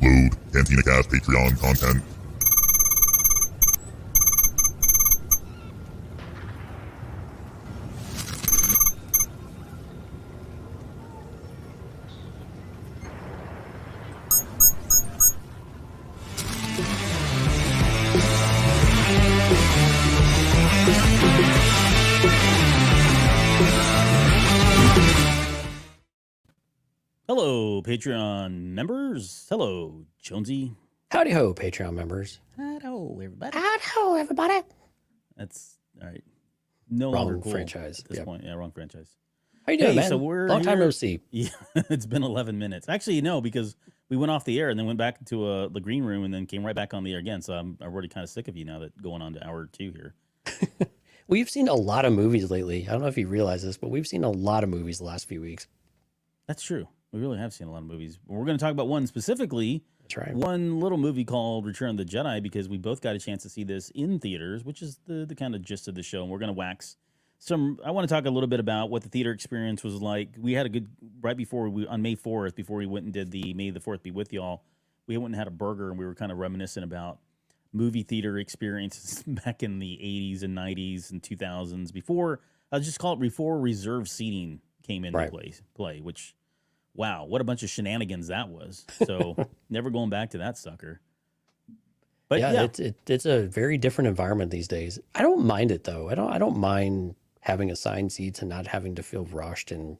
Load Cantina Cast Patreon content. Hello, Patreon members. Hello, Jonesy. Howdy ho, Patreon members. Hello, everybody. Howdy ho, everybody. That's all right. No Wrong longer cool franchise. at this Yep. point. Yeah, wrong franchise. How you doing, Hey, man? so we're Long time here- no see. Yeah, it's been 11 minutes. Actually, no, because we went off the air and then went back to the green room and then came right back on the air again. So I'm already kind of sick of you now that going on to hour 2 here. We've seen a lot of movies lately. I don't know if you realize this, but we've seen a lot of movies the last few weeks. That's true. We really have seen a lot of movies. We're going to talk about one specifically. That's right. One little movie called Return of the Jedi, because we both got a chance to see this in theaters, which is the kind of gist of the show. And we're going to wax some. I want to talk a little bit about what the theater experience was like. We had a good, right before on May 4th, before we went and did the May the 4th Be With Y'all, we went and had a burger and we were kind of reminiscent about movie theater experiences back in the 80s and 90s and 2000s before, I'll just call it before reserved seating came into Right. play, which, wow, what a bunch of shenanigans that was. So never going back to that sucker. But yeah, It's a very different environment these days. I don't mind it though. I don't mind having assigned seats and not having to feel rushed. And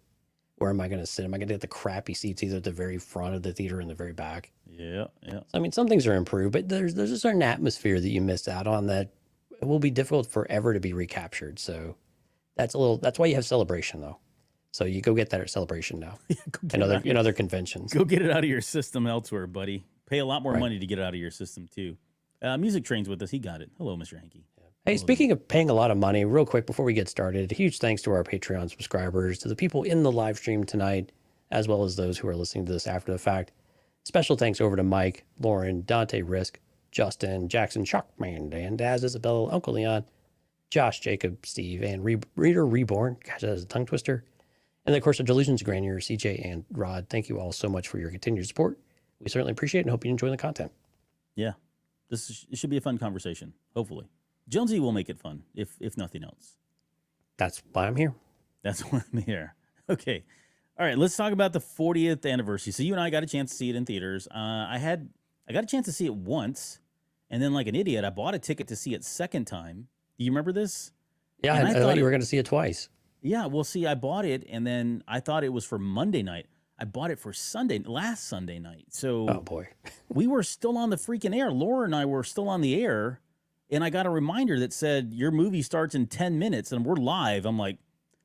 where am I going to sit? Am I going to get the crappy seats either at the very front of the theater or in the very back? yeah. I mean, some things are improved, but there's a certain atmosphere that you miss out on that it will be difficult forever to be recaptured. So that's why you have Celebration though. So you go get that at Celebration now. Go get in other conventions. Go get it out of your system elsewhere, buddy. Pay a lot more Right. money to get it out of your system too. Music Train's with us. He got it. Hello, Mr. Hankey. Hey, speaking of paying a lot of money, real quick before we get started, huge thanks to our Patreon subscribers, to the people in the live stream tonight, as well as those who are listening to this after the fact. Special thanks over to Mike, Lauren, Dante Risk, Justin, Jackson, Shockman, Dan, Daz, Isabella, Uncle Leon, Josh, Jacob, Steve, and Reader Reborn. Gosh, that is a tongue twister. And then, of course, our Delusions Granier, CJ, and Rod. Thank you all so much for your continued support. We certainly appreciate it and hope you enjoy the content. Yeah, it should be a fun conversation. Hopefully, Jonesy will make it fun, if nothing else. That's why I'm here. That's why I'm here. Okay, all right. Let's talk about the 40th anniversary. So you and I got a chance to see it in theaters. I got a chance to see it once, and then like an idiot, I bought a ticket to see it second time. Do you remember this? Yeah, And I thought you were going to see it twice. Yeah, well, see, I bought it, and then I thought it was for Monday night. I bought it for last Sunday night. So Oh, boy. we were still on the freaking air. Laura and I were still on the air, and I got a reminder that said, your movie starts in 10 minutes, and we're live. I'm like,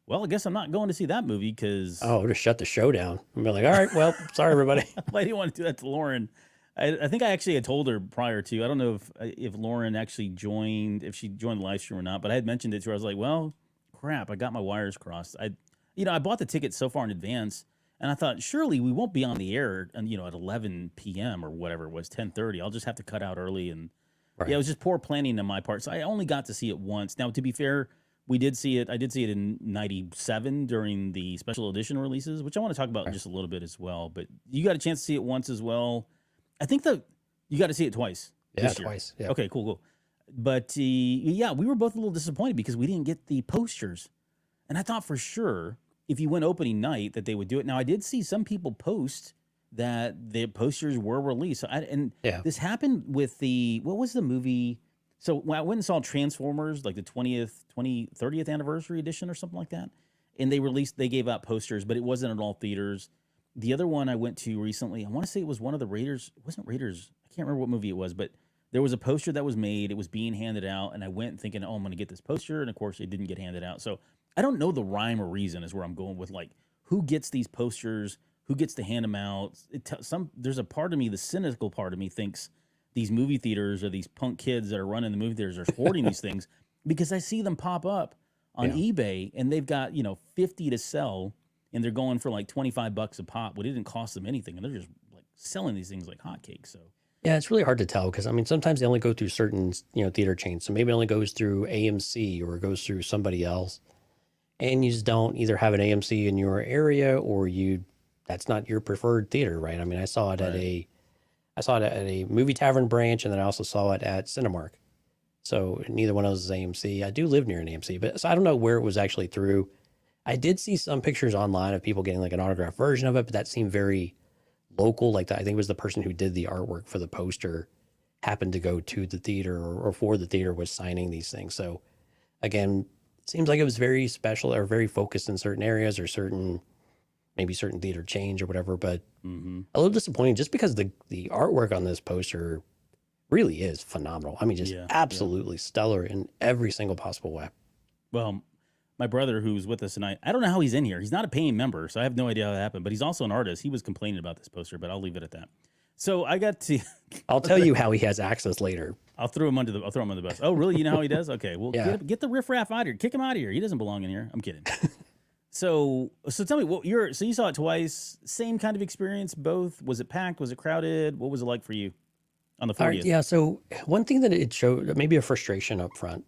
well, I guess I'm not going to see that movie because Oh, just shut the show down. I'm like, all right, well, sorry, everybody. I didn't want to do that to Lauren. I think I actually had told her prior to. I don't know if Lauren actually joined, if she joined the live stream or not, but I had mentioned it to her. I was like, well, crap, I got my wires crossed. I bought the ticket so far in advance, and I thought surely we won't be on the air, and at 11 p.m. or whatever it was, 10:30. I'll just have to cut out early, and Right. yeah, it was just poor planning on my part. So I only got to see it once. Now, to be fair, we did see it. I did see it in '97 during the special edition releases, which I want to talk about in just a little bit as well. But you got a chance to see it once as well. I think you got to see it twice. Yeah, this year. twice. Yeah. Okay, cool. But yeah, we were both a little disappointed because we didn't get the posters. And I thought for sure if you went opening night that they would do it. Now, I did see some people post that the posters were released. This happened with what was the movie? So when I went and saw Transformers, like the 30th anniversary edition or something like that, and they gave out posters, but it wasn't at all theaters. The other one I went to recently, I want to say it was one of the Raiders. It wasn't Raiders. I can't remember what movie it was, but there was a poster that was made. It was being handed out, and I went thinking, oh, I'm going to get this poster, and of course, it didn't get handed out. So I don't know the rhyme or reason is where I'm going with, like, who gets these posters, who gets to hand them out. There's a part of me, the cynical part of me, thinks these movie theaters or these punk kids that are running the movie theaters are hoarding these things because I see them pop up on eBay, and they've got 50 to sell, and they're going for like $25 a pop. Well, it didn't cost them anything, and they're just like selling these things like hotcakes. So Yeah, it's really hard to tell because, I mean, sometimes they only go through certain, theater chains. So maybe it only goes through AMC or it goes through somebody else. And you just don't either have an AMC in your area or that's not your preferred theater, right? I mean, I saw it at I saw it at a movie tavern branch, and then I also saw it at Cinemark. So neither one of those is AMC. I do live near an AMC, but so I don't know where it was actually through. I did see some pictures online of people getting like an autographed version of it, but that seemed very local. Like that, I think it was the person who did the artwork for the poster happened to go to the theater or for the theater was signing these things. So again, it seems like it was very special or very focused in certain areas or maybe certain theater chains or whatever, but a little disappointing just because the artwork on this poster really is phenomenal. I mean, just absolutely stellar in every single possible way. Well, my brother who's with us tonight, I don't know how he's in here. He's not a paying member, so I have no idea how that happened, but he's also an artist. He was complaining about this poster, but I'll leave it at that. So I got to I'll tell you how he has access later. I'll throw him under the bus. Oh, really? You know how he does? Okay. Well, get the riffraff out of here. Kick him out of here. He doesn't belong in here. I'm kidding. So tell me so you saw it twice, same kind of experience, both? Was it packed? Was it crowded? What was it like for you on the 40th? Right, yeah. So one thing that it showed, maybe a frustration up front,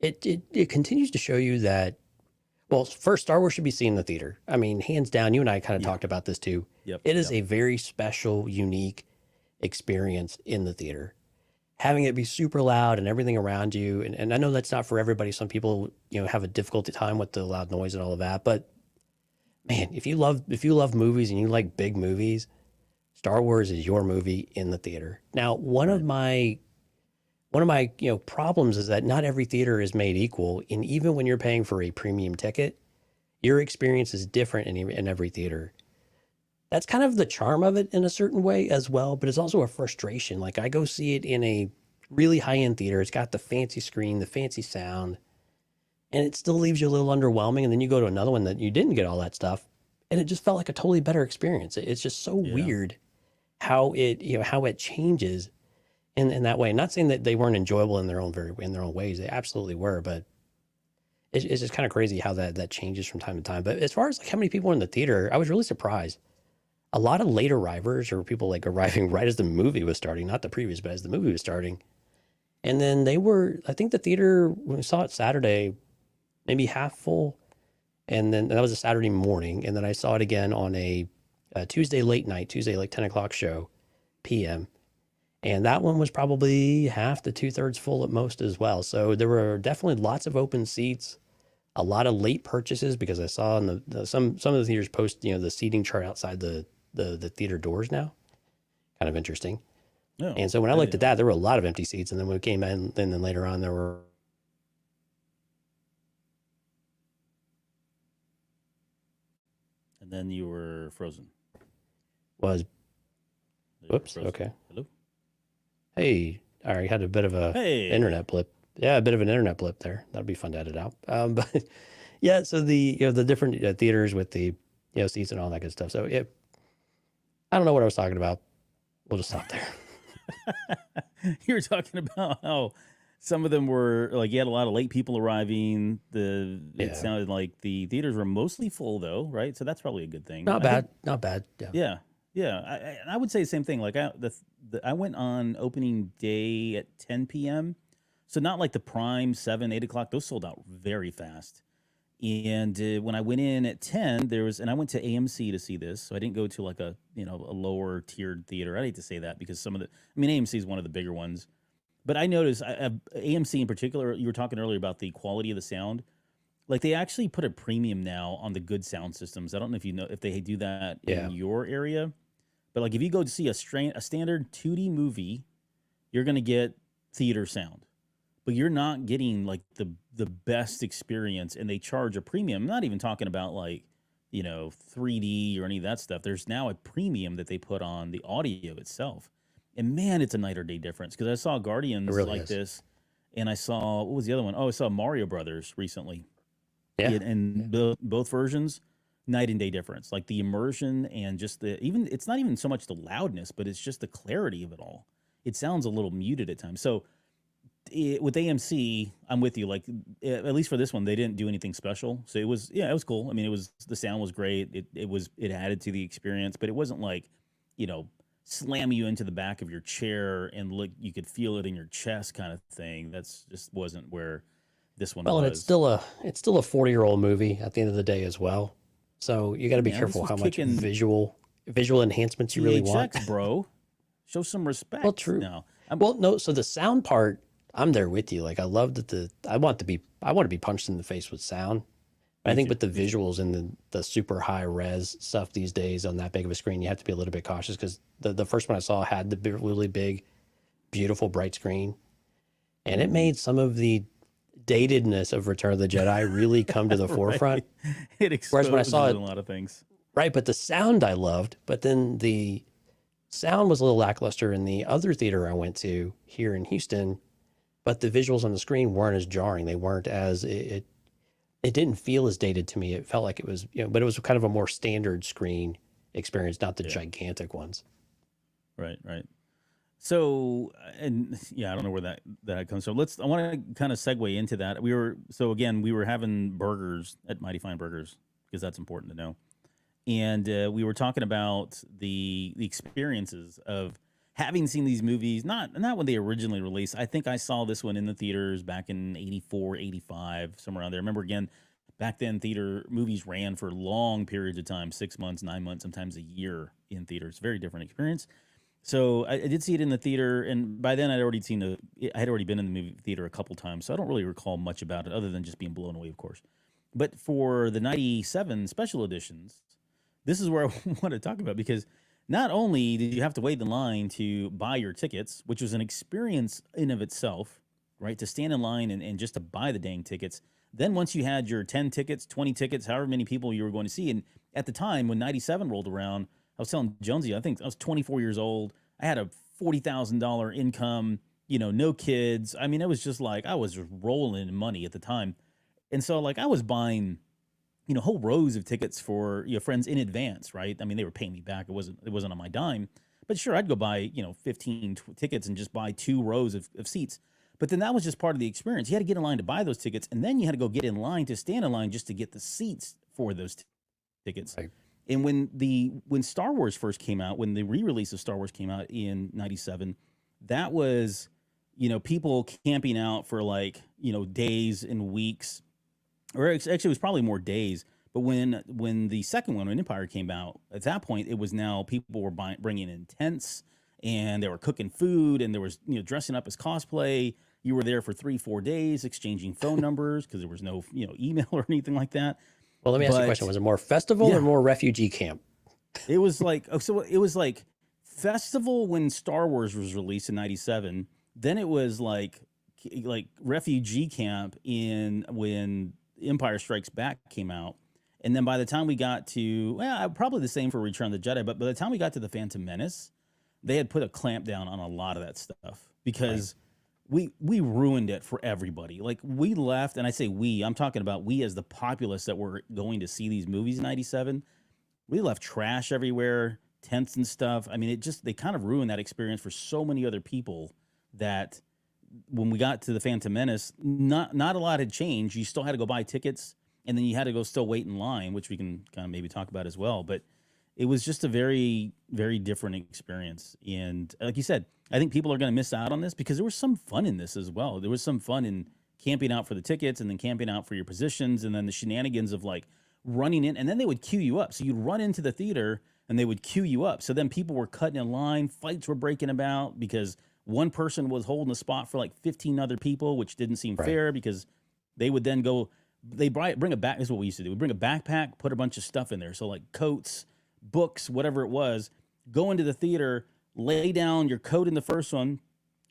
it continues to show you that, well, first, Star Wars should be seen in the theater. I mean, hands down, you and I kind of talked about this too. Yep. It is a very special, unique experience in the theater. Having it be super loud and everything around you. And I know that's not for everybody. Some people, have a difficult time with the loud noise and all of that. But man, if you love movies and you like big movies, Star Wars is your movie in the theater. Now, one of my problems is that not every theater is made equal. And even when you're paying for a premium ticket, your experience is different in every theater. That's kind of the charm of it in a certain way as well, but it's also a frustration. Like I go see it in a really high-end theater. It's got the fancy screen, the fancy sound, and it still leaves you a little underwhelming. And then you go to another one that you didn't get all that stuff, and it just felt like a totally better experience. It's just so weird how it changes in that way. Not saying that they weren't enjoyable in their own ways. They absolutely were, but it's just kind of crazy how that changes from time to time. But as far as like how many people were in the theater, I was really surprised. A lot of late arrivers or people like arriving right as the movie was starting, not the previous, but as the movie was starting. And then I think the theater, when we saw it Saturday, maybe half full. And then that was a Saturday morning. And then I saw it again on a Tuesday late night, Tuesday like 10 o'clock show, PM. And that one was probably half to 2/3 full at most as well. So there were definitely lots of open seats, a lot of late purchases because I saw in some of the theaters post, the seating chart outside the theater doors now. Kind of interesting. Oh, and so when I looked at that, there were a lot of empty seats. And then when we came in, then later on, there were. And then you were frozen. Whoops. Frozen. Okay. Hello? Hey, I already had a bit of internet blip. Yeah, a bit of an internet blip there. That'd be fun to edit out. But yeah, so the different theaters with the seats and all that good stuff. So I don't know what I was talking about. We'll just stop there. You were talking about how some of them were like you had a lot of late people arriving. It sounded like the theaters were mostly full though, right? So that's probably a good thing. Not bad. Yeah. Yeah. I would say the same thing. Like I went on opening day at 10 p.m. So not like the prime 7, 8 o'clock. Those sold out very fast. And when I went in at 10, and I went to AMC to see this. So I didn't go to like a lower tiered theater. I hate to say that because AMC is one of the bigger ones. But I noticed AMC in particular, you were talking earlier about the quality of the sound. Like they actually put a premium now on the good sound systems. I don't know if they do that in your area. But like if you go to see a standard 2D movie, you're going to get theater sound. But you're not getting like the best experience, and they charge a premium. I'm not even talking about like, 3D or any of that stuff. There's now a premium that they put on the audio itself. And man, it's a night or day difference because I saw Guardians this, and I saw, what was the other one? Oh, I saw Mario Brothers recently. Yeah. And both versions, night and day difference. Like the immersion and just it's not even so much the loudness, but it's just the clarity of it all. It sounds a little muted at times. So with AMC, I'm with you. Like at least for this one, they didn't do anything special. So it was cool. I mean, the sound was great. It added to the experience, but it wasn't like, slam you into the back of your chair and look, you could feel it in your chest kind of thing. That's just wasn't where this one was. Well, and it's still a 40-year-old movie at the end of the day as well. So you got to be careful how much visual enhancements you really want, bro. Show some respect. Well, true. No, Well, no. So the sound part, I'm there with you. Like I love that I want to be punched in the face with sound. But I think with the visuals and the super high res stuff these days on that big of a screen, you have to be a little bit cautious because the first one I saw had the really big, beautiful, bright screen, and it made some of the datedness of Return of the Jedi really come to the forefront. It exposes Whereas when I saw it, a lot of things. right, but the sound I loved, but then the sound was a little lackluster in the other theater I went to here in Houston, but the visuals on the screen weren't as jarring. They weren't as it didn't feel as dated to me. It felt like it was, but it was kind of a more standard screen experience, not the gigantic ones. Right. So, and yeah, I don't know where that comes from. I want to kind of segue into that. We were having burgers at Mighty Fine Burgers because that's important to know. And we were talking about the experiences of having seen these movies, not when they originally released. I think I saw this one in the theaters back in 84, 85, somewhere around there. I remember, again, back then theater movies ran for long periods of time, 6 months, 9 months, sometimes a year in theaters. Very different experience. So I did see it in the theater, and by then I had already been in the movie theater a couple times, so I don't really recall much about it other than just being blown away, of course. But for the 97 special editions, this is where I want to talk about, because not only did you have to wait in line to buy your tickets, which was an experience in of itself, right? To stand in line and just to buy the dang tickets. Then once you had your 10 tickets, 20 tickets, however many people you were going to see, and at the time when 97 rolled around, I was telling Jonesy, I think I was 24 years old. I had a $40,000 income, no kids. I mean, it was just like I was rolling in money at the time. And so like I was buying, whole rows of tickets for friends in advance, right? I mean, they were paying me back. It wasn't on my dime. But sure, I'd go buy, 15 tickets and just buy 2 rows of seats. But then that was just part of the experience. You had to get in line to buy those tickets, and then you had to go get in line to stand in line just to get the seats for those tickets. Right. And when Star Wars first came out, when the re-release of Star Wars came out in 97, that was, people camping out for like, days and weeks, or actually it was probably more days. But when the second one, when Empire came out, at that point, it was now people were bringing in tents, and they were cooking food, and there was, dressing up as cosplay. You were there for 3-4 days exchanging phone numbers because there was no, email or anything like that. Well, let me ask you a question. Was it more festival or more refugee camp? It was like, it was like festival when Star Wars was released in 97. Then it was like refugee camp when Empire Strikes Back came out. And then by the time we got to, probably the same for Return of the Jedi, but by the time we got to The Phantom Menace, they had put a clamp down on a lot of that stuff because we ruined it for everybody. Like we left, and I say we, I'm talking about we as the populace that were going to see these movies in 97. We left trash everywhere, tents and stuff. I mean, they kind of ruined that experience for so many other people that when we got to The Phantom Menace, not a lot had changed. You still had to go buy tickets, and then you had to go still wait in line, which we can kind of maybe talk about as well. But it was just a very, very different experience. And like you said, I think people are going to miss out on this because there was some fun in this as well. There was some fun in camping out for the tickets and then camping out for your positions, and then the shenanigans of like running in, and then they would queue you up. So you'd run into the theater and they would queue you up. So then people were cutting in line, fights were breaking about because one person was holding a spot for like 15 other people, which didn't seem fair because they would then go, bring a back. This is what we used to do. We bring a backpack, put a bunch of stuff in there. So like coats, books, whatever it was, go into the theater, lay down your coat in the first one,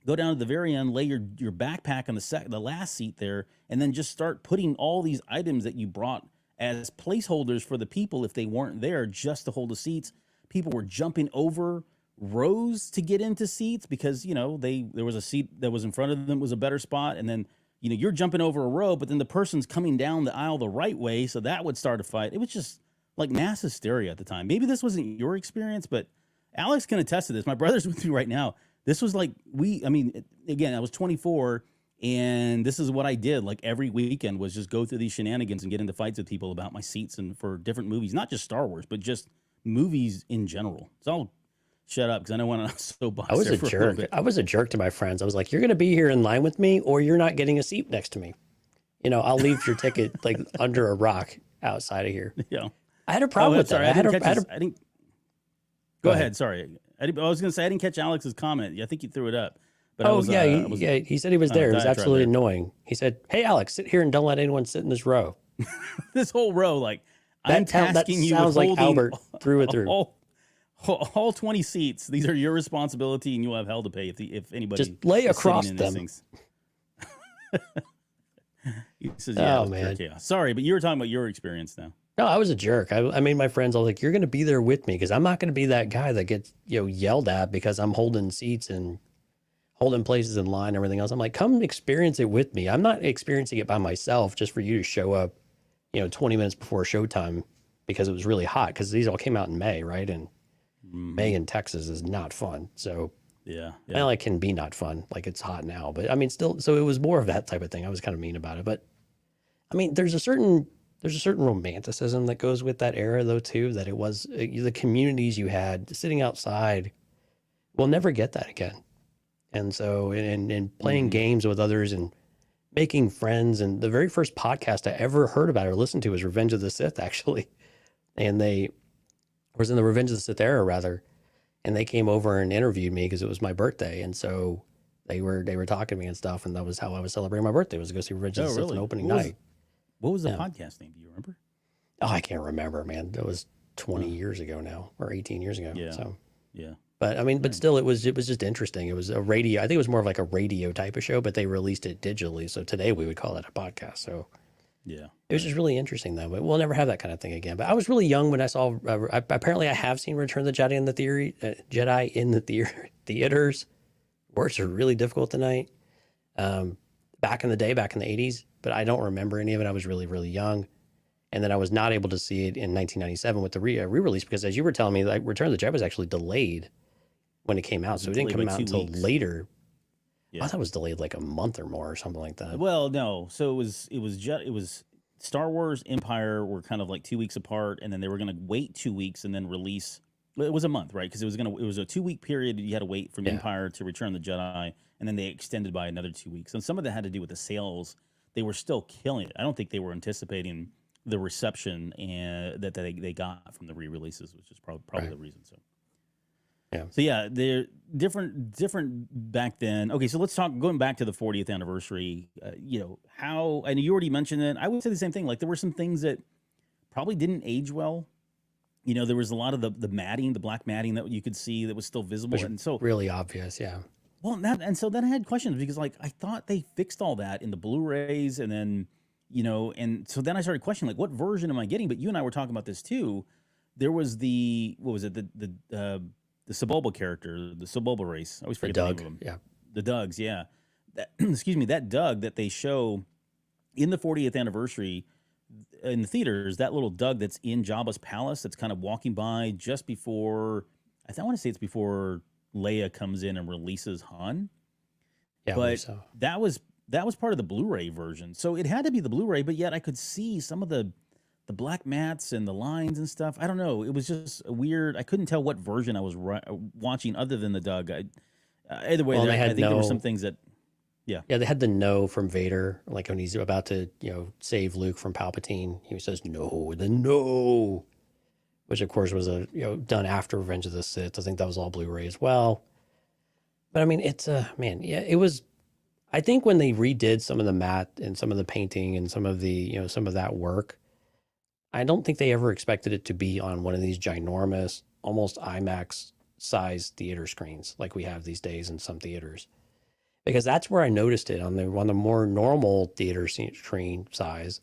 go down to the very end, lay your backpack on the last seat there, and then just start putting all these items that you brought as placeholders for the people if they weren't there just to hold the seats. People were jumping over rows to get into seats because, there was a seat that was in front of them was a better spot, and then, you're jumping over a row, but then the person's coming down the aisle the right way, so that would start a fight. It was just like mass hysteria at the time. Maybe this wasn't your experience, but Alex can attest to this. My brother's with me right now. This was like, again, I was 24, and this is what I did. Like every weekend was just go through these shenanigans and get into fights with people about my seats and for different movies, not just Star Wars, but just movies in general. So I'll shut up because I don't want to soapbox. I was a jerk. I was a jerk to my friends. I was like, you're going to be here in line with me or you're not getting a seat next to me. I'll leave your ticket like under a rock outside of here. Yeah. I had a problem with that. Sorry, I didn't. Go ahead. Sorry. I was going to say I didn't catch Alex's comment. I think you threw it up. But Oh, he said he was there. It was absolutely annoying. He said, "Hey, Alex, sit here and don't let anyone sit in this row." This whole row, like, I'm tasking you sounds with like Albert through and through. All 20 seats. These are your responsibility, and you'll have hell to pay if anybody just lay across them. He says, "Yeah, oh, man. Sorry, but you were talking about your experience now." No, I was a jerk. I made my friends all like, "You're going to be there with me because I'm not going to be that guy that gets yelled at because I'm holding seats and holding places in line and everything else." I'm like, come experience it with me. I'm not experiencing it by myself just for you to show up, 20 minutes before showtime because it was really hot, because these all came out in May, right? And May in Texas is not fun. So yeah. Well, it can be not fun. Like, it's hot now, but I mean, still, so it was more of that type of thing. I was kind of mean about it, but I mean, there's a certain romanticism that goes with that era though, too, that it was the communities you had sitting outside. We'll never get that again. And so, and playing games with others and making friends. And the very first podcast I ever heard about or listened to was Revenge of the Sith, actually. And was in the Revenge of the Sith era, rather. And they came over and interviewed me because it was my birthday. And so they were talking to me and stuff. And that was how I was celebrating my birthday, was to go see Revenge of the Sith on opening night. What was the podcast name? Do you remember? Oh, I can't remember, man. That was 20 years ago now, or 18 years ago. Yeah. So, yeah. But I mean, but still, it was just interesting. It was a radio. I think it was more of like a radio type of show, but they released it digitally. So today we would call it a podcast. So yeah, it was just really interesting though. But we'll never have that kind of thing again. But I was really young when I saw. Apparently, I have seen Return of the Jedi in the Jedi in the theaters. Words are really difficult tonight. Back in the day, back in the 80s, but I don't remember any of it. I was really, really young. And then I was not able to see it in 1997 with the re-release because, as you were telling me, like, Return of the Jedi was actually delayed when it came out. So it didn't come out until later. Yeah. I thought it was delayed like a month or more or something like that. Well, no. So it was Star Wars, Empire were kind of like 2 weeks apart, and then they were going to wait 2 weeks and then release. Well, it was a month, right? Because it was a 2 week period. You had to wait from Empire to Return of the Jedi, and then they extended by another 2 weeks. And some of that had to do with the sales. They were still killing it. I don't think they were anticipating the reception and that they got from the re-releases, which is probably the reason. So yeah, they're different back then. Okay, so let's talk going back to the 40th anniversary. How, and you already mentioned it. I would say the same thing. Like, there were some things that probably didn't age well. There was a lot of the matting, the black matting that you could see that was still visible, and so really obvious. Yeah. Well, so then I had questions because, like, I thought they fixed all that in the Blu-rays, and then. And so then I started questioning, like, what version am I getting? But you and I were talking about this too. There was the Sebulba character, the Sebulba race. I always forget the name of them. Yeah, the Dougs. Yeah, that Doug that they show in the 40th anniversary in the theaters. That little Doug that's in Jabba's palace, that's kind of walking by just before. I want to say it's before Leia comes in and releases Han. Yeah, but that was part of the Blu-ray version. So it had to be the Blu-ray, but yet I could see some of the black mats and the lines and stuff. I don't know. It was just weird. I couldn't tell what version I was watching other than the Doug. Either way, I think there were some things that, yeah, they had the no from Vader, like when he's about to, save Luke from Palpatine. He says, no, which of course was done after Revenge of the Sith. I think that was all Blu-ray as well. But I mean, it's it was. I think when they redid some of the matte and some of the painting and some of the, some of that work, I don't think they ever expected it to be on one of these ginormous, almost IMAX size theater screens like we have these days in some theaters. Because that's where I noticed it on the more normal theater screen size.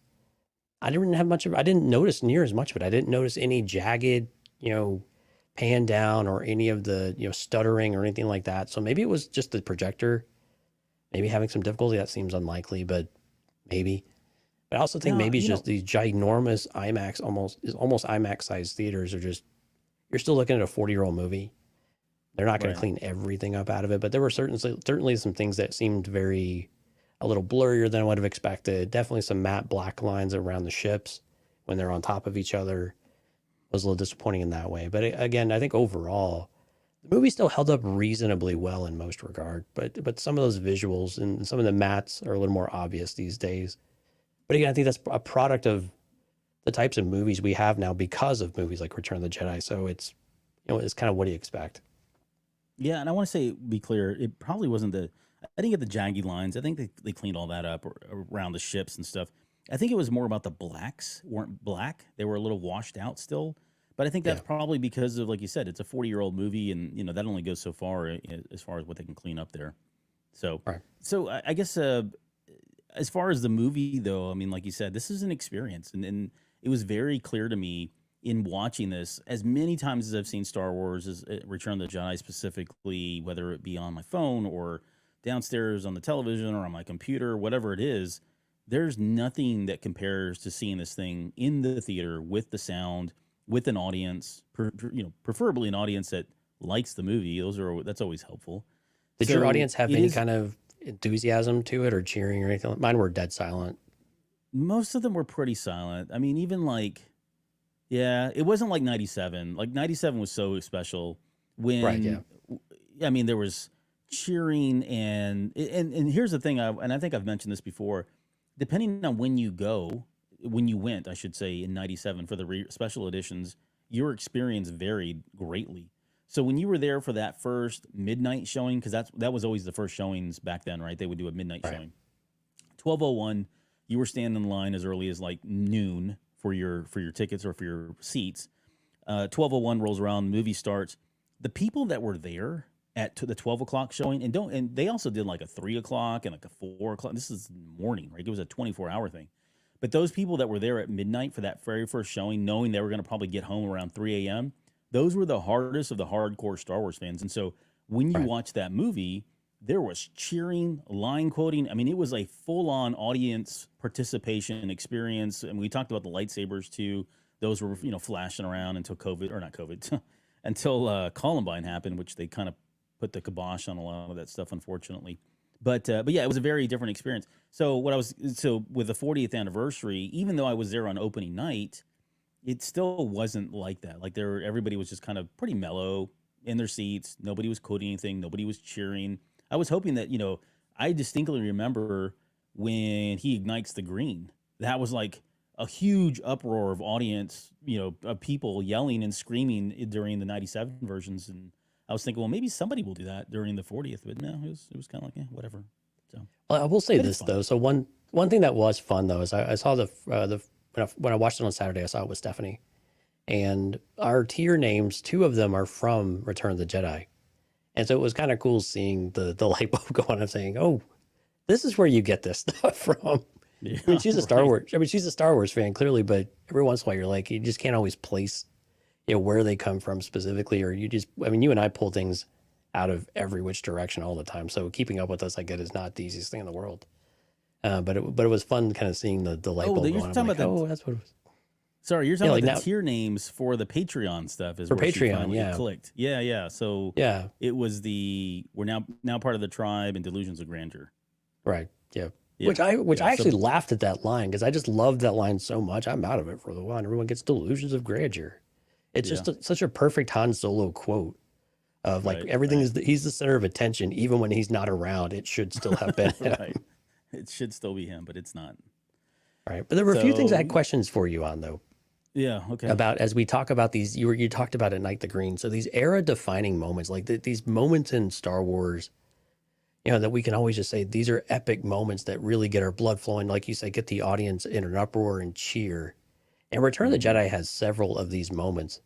I didn't notice near as much of it. I didn't notice any jagged, pan down or any of the, stuttering or anything like that. So maybe it was just the projector. Maybe having some difficulty. That seems unlikely, but maybe. But I also think maybe it's just these ginormous IMAX, almost IMAX sized theaters are just, you're still looking at a 40-year-old movie. They're not going to clean everything up out of it, but there were certainly some things that seemed a little blurrier than I would have expected. Definitely some matte black lines around the ships when they're on top of each other. It was a little disappointing in that way. But again, I think overall, the movie still held up reasonably well in most regard, but some of those visuals and some of the mattes are a little more obvious these days. But again, I think that's a product of the types of movies we have now because of movies like Return of the Jedi. So it's, it's kind of, what do you expect? Yeah, and I want to say, be clear, it probably wasn't the. I didn't get the jaggy lines. I think they cleaned all that up around the ships and stuff. I think it was more about the blacks weren't black; they were a little washed out still. But I think that's Yeah. probably because of, like you said, it's a 40-year-old movie, and that only goes so far as far as what they can clean up there. So, Right. I guess as far as the movie, though, I mean, like you said, this is an experience, and it was very clear to me in watching this as many times as I've seen Star Wars, as Return of the Jedi specifically, whether it be on my phone or downstairs on the television or on my computer, whatever it is. There's nothing that compares to seeing this thing in the theater with the sound, with an audience, preferably an audience that likes the movie. That's always helpful. Did your So audience have it any is. kind of enthusiasm to it or cheering or anything? Mine were dead silent. Most of them were pretty silent. I mean, even like, yeah, it wasn't like 97. Like 97 was so special Right. Yeah. when, I mean, there was cheering and here's the thing, and I think I've mentioned this before, depending on when you went, I should say, in 97 for the special editions, your experience varied greatly. So when you were there for that first midnight showing, because that was always the first showings back then, right? They would do a midnight Right. showing. 12:01, you were standing in line as early as like noon for your tickets or for your seats. 12:01 rolls around, the movie starts. The people that were there at the 12 o'clock showing, and they also did like a 3 o'clock and like a 4 o'clock. This is morning, right? It was a 24-hour thing. But those people that were there at midnight for that very first showing, knowing they were going to probably get home around 3 a.m., those were the hardest of the hardcore Star Wars fans. And so when you Right. watch that movie, there was cheering, line quoting. I mean, it was a full on audience participation experience. And we talked about the lightsabers too. Those were, flashing around until COVID, or not COVID, until Columbine happened, which they kind of put the kibosh on a lot of that stuff, unfortunately. But yeah, it was a very different experience. So with the 40th anniversary, even though I was there on opening night, it still wasn't like that. Like everybody was just kind of pretty mellow in their seats. Nobody was quoting anything. Nobody was cheering. I was hoping that, I distinctly remember when he ignites the green. That was like a huge uproar of audience, of people yelling and screaming during the 97 versions. And I was thinking, well, maybe somebody will do that during the 40th, but no, it was kind of like, whatever. So, Well, I will say but it's this fun. though. So one thing that was fun though is I saw the when I watched it on Saturday, I saw it with Stephanie, and our tier names, two of them are from Return of the Jedi, and so it was kind of cool seeing the light bulb go on and saying, "Oh, this is where you get this stuff from." Yeah, I mean, she's a Star right. Wars. I mean, she's a Star Wars fan clearly, but every once in a while, you're like, you just can't always place, where they come from specifically, or you just. I mean, you and I pull things out of every which direction all the time. So keeping up with us, I get, is not the easiest thing in the world. But it was fun kind of seeing the light Oh, bulb you're go on. I'm talking like, about the oh, that's what it was. Sorry, you're Yeah, talking like about now the tier names for the Patreon stuff is for where she Patreon, finally yeah, clicked. Yeah, yeah. So yeah, it was we're now part of the tribe and delusions of grandeur. right, yeah. Yeah, Which I So actually laughed at that line because I just loved that line so much. I'm out of it for the one. Everyone gets delusions of grandeur. It's yeah, just such a perfect Han Solo quote of like everything right, he's the center of attention, even when he's not around. It should still have been him, right. It should still be him, but it's not. right? But there were a few things I So had questions for you on though. yeah, okay. About as we talk about these, you talked about at Night the Green. So these era defining moments, like these moments in Star Wars, that we can always just say these are epic moments that really get our blood flowing. Like you said, get the audience in an uproar and cheer. And Return of the Hmm. Jedi has several of these moments.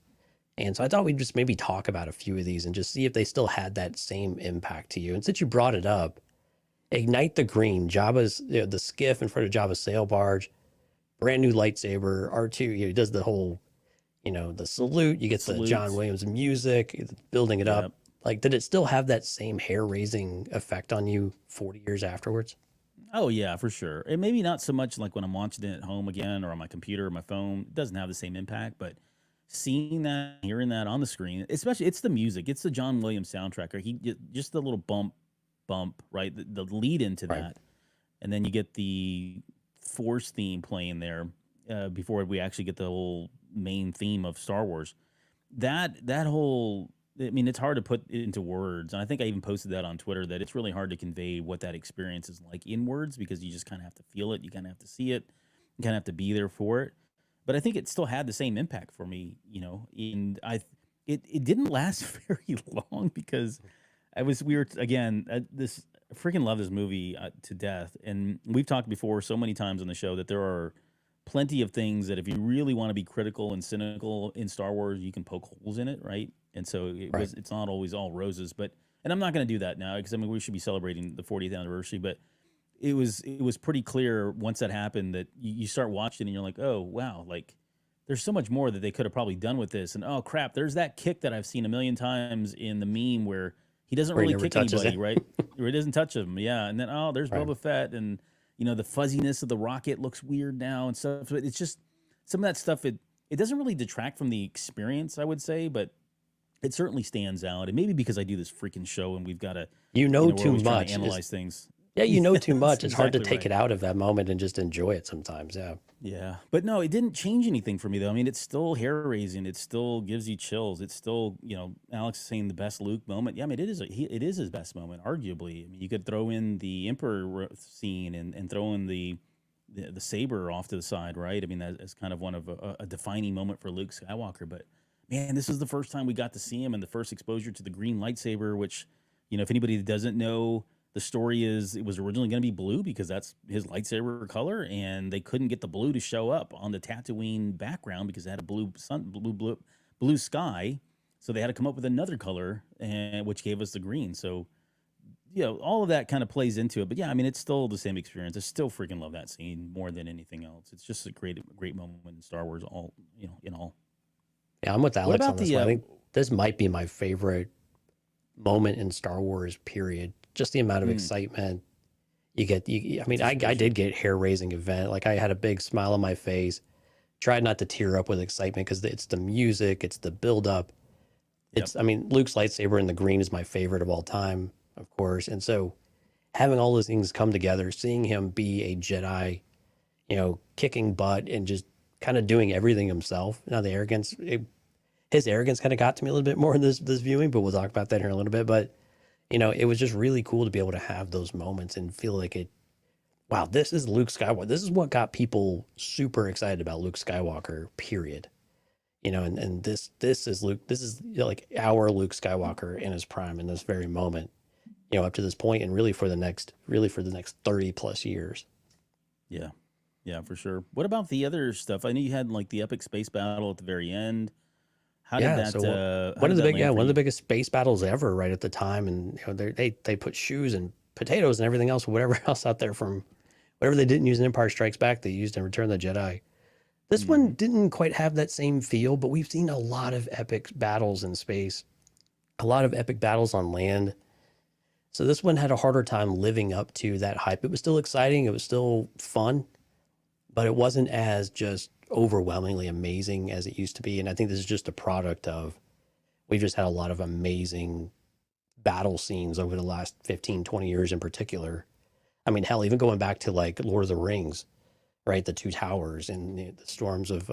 And so I thought we'd just maybe talk about a few of these and just see if they still had that same impact to you. And since you brought it up, Ignite the Green, Jabba's, the skiff in front of Jabba's sail barge, brand new lightsaber, R2, he does the whole, the salute, you get the John Salute. Williams music, building it up. Yep. Like, did it still have that same hair raising effect on you 40 years afterwards? Oh yeah, for sure. And maybe not so much like when I'm watching it at home again or on my computer or my phone. It doesn't have the same impact, but seeing that, hearing that on the screen, especially it's the music, it's the John Williams soundtrack. Or just the little bump, right? The lead into Right. that, and then you get the Force theme playing there before we actually get the whole main theme of Star Wars. That whole, I mean, it's hard to put it into words, and I think I even posted that on Twitter that it's really hard to convey what that experience is like in words because you just kind of have to feel it, you kind of have to see it, you kind of have to be there for it. But I think it still had the same impact for me, and it didn't last very long because we were again this I freaking love this movie to death, and we've talked before so many times on the show that there are plenty of things that if you really want to be critical and cynical in Star Wars, you can poke holes in it, right? And so Right. it's not always all roses, but and I'm not going to do that now because I mean we should be celebrating the 40th anniversary, but it was pretty clear once that happened that you start watching and you're like, oh wow, like there's so much more that they could have probably done with this, and oh crap, there's that kick that I've seen a million times in the meme where he doesn't Where he really never kick touches anybody, it. right? Or he doesn't touch him, yeah. And then oh, there's Right. Boba Fett, and the fuzziness of the rocket looks weird now and stuff. But it's just some of that stuff. It doesn't really detract from the experience, I would say, but it certainly stands out. And maybe because I do this freaking show and we've got to, You know we're too always trying much. to analyze things. Yeah, you know too That's much. It's hard to exactly take right. it out of that moment and just enjoy it sometimes. Yeah. Yeah, but no, it didn't change anything for me though. I mean, it's still hair raising. It still gives you chills. It's still, Alex is saying the best Luke moment. Yeah, I mean, it is his best moment, arguably. I mean, you could throw in the scene and throw in the saber off to the side, right? I mean, that is kind of one of a defining moment for Luke Skywalker. But man, this is the first time we got to see him and the first exposure to the green lightsaber, which, if anybody that doesn't know, the story is it was originally going to be blue because that's his lightsaber color, and they couldn't get the blue to show up on the Tatooine background because it had a blue sky. So they had to come up with another color, and which gave us the green. So all of that kind of plays into it. But yeah, I mean, it's still the same experience. I still freaking love that scene more than anything else. It's just a great moment in Star Wars. All in all. Yeah, I'm with What Alex on about this the? one. I think this might be my favorite moment in Star Wars, period. Just the amount of excitement you get. I mean, I did get hair raising event. Like I had a big smile on my face. Tried not to tear up with excitement because it's the music, it's the build up. Yep. I mean, Luke's lightsaber in the green is my favorite of all time, of course. And so having all those things come together, seeing him be a Jedi, kicking butt and just kind of doing everything himself. Now the arrogance, his arrogance kind of got to me a little bit more in this viewing, but we'll talk about that here in a little bit. But it was just really cool to be able to have those moments and feel like it. Wow, this is Luke Skywalker. This is what got people super excited about Luke Skywalker. Period. And this is Luke. This is like our Luke Skywalker in his prime in this very moment. Up to this point, and really for the next 30 plus years. Yeah. Yeah, for sure. What about the other stuff? I know you had like the epic space battle at the very end. How did that? So how one did of the that big, land for one of the you? biggest space battles ever, right at the time, and they put shoes and potatoes and everything else, whatever else out there from whatever they didn't use in Empire Strikes Back, they used in Return of the Jedi. This one didn't quite have that same feel, but we've seen a lot of epic battles in space, a lot of epic battles on land. So this one had a harder time living up to that hype. It was still exciting, it was still fun, but it wasn't as just overwhelmingly amazing as it used to be. And I think this is just a product of we've just had a lot of amazing battle scenes over the last 15, 20 years in particular. I mean, hell, even going back to like Lord of the Rings, right? The Two Towers and the storms of,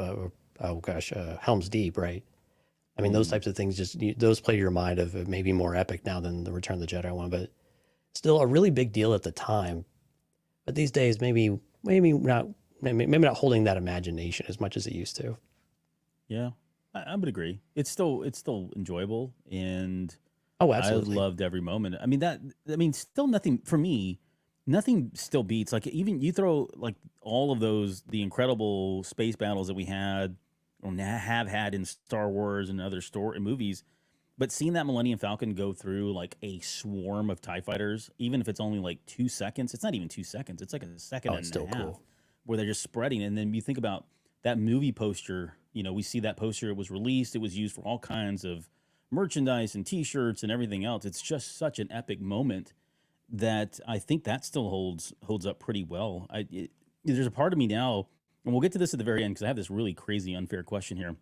Helm's Deep, right? I mean, those types of things those play to your mind of maybe more epic now than the Return of the Jedi one, but still a really big deal at the time. But these days, maybe not holding that imagination as much as it used to. Yeah, I would agree. It's still enjoyable, and Oh, I absolutely. loved every moment. I mean still nothing for me. Nothing still beats like even you throw like all of the incredible space battles that we had or have had in Star Wars and other story movies. But seeing that Millennium Falcon go through like a swarm of TIE fighters, even if it's only like 2 seconds, it's not even 2 seconds. It's like a second Oh, it's and still a half cool. where they're just spreading. And then you think about that movie poster, we see that poster, it was released, it was used for all kinds of merchandise and t-shirts and everything else. It's just such an epic moment that I think that still holds up pretty well. There's a part of me now, and we'll get to this at the very end because I have this really crazy unfair question here.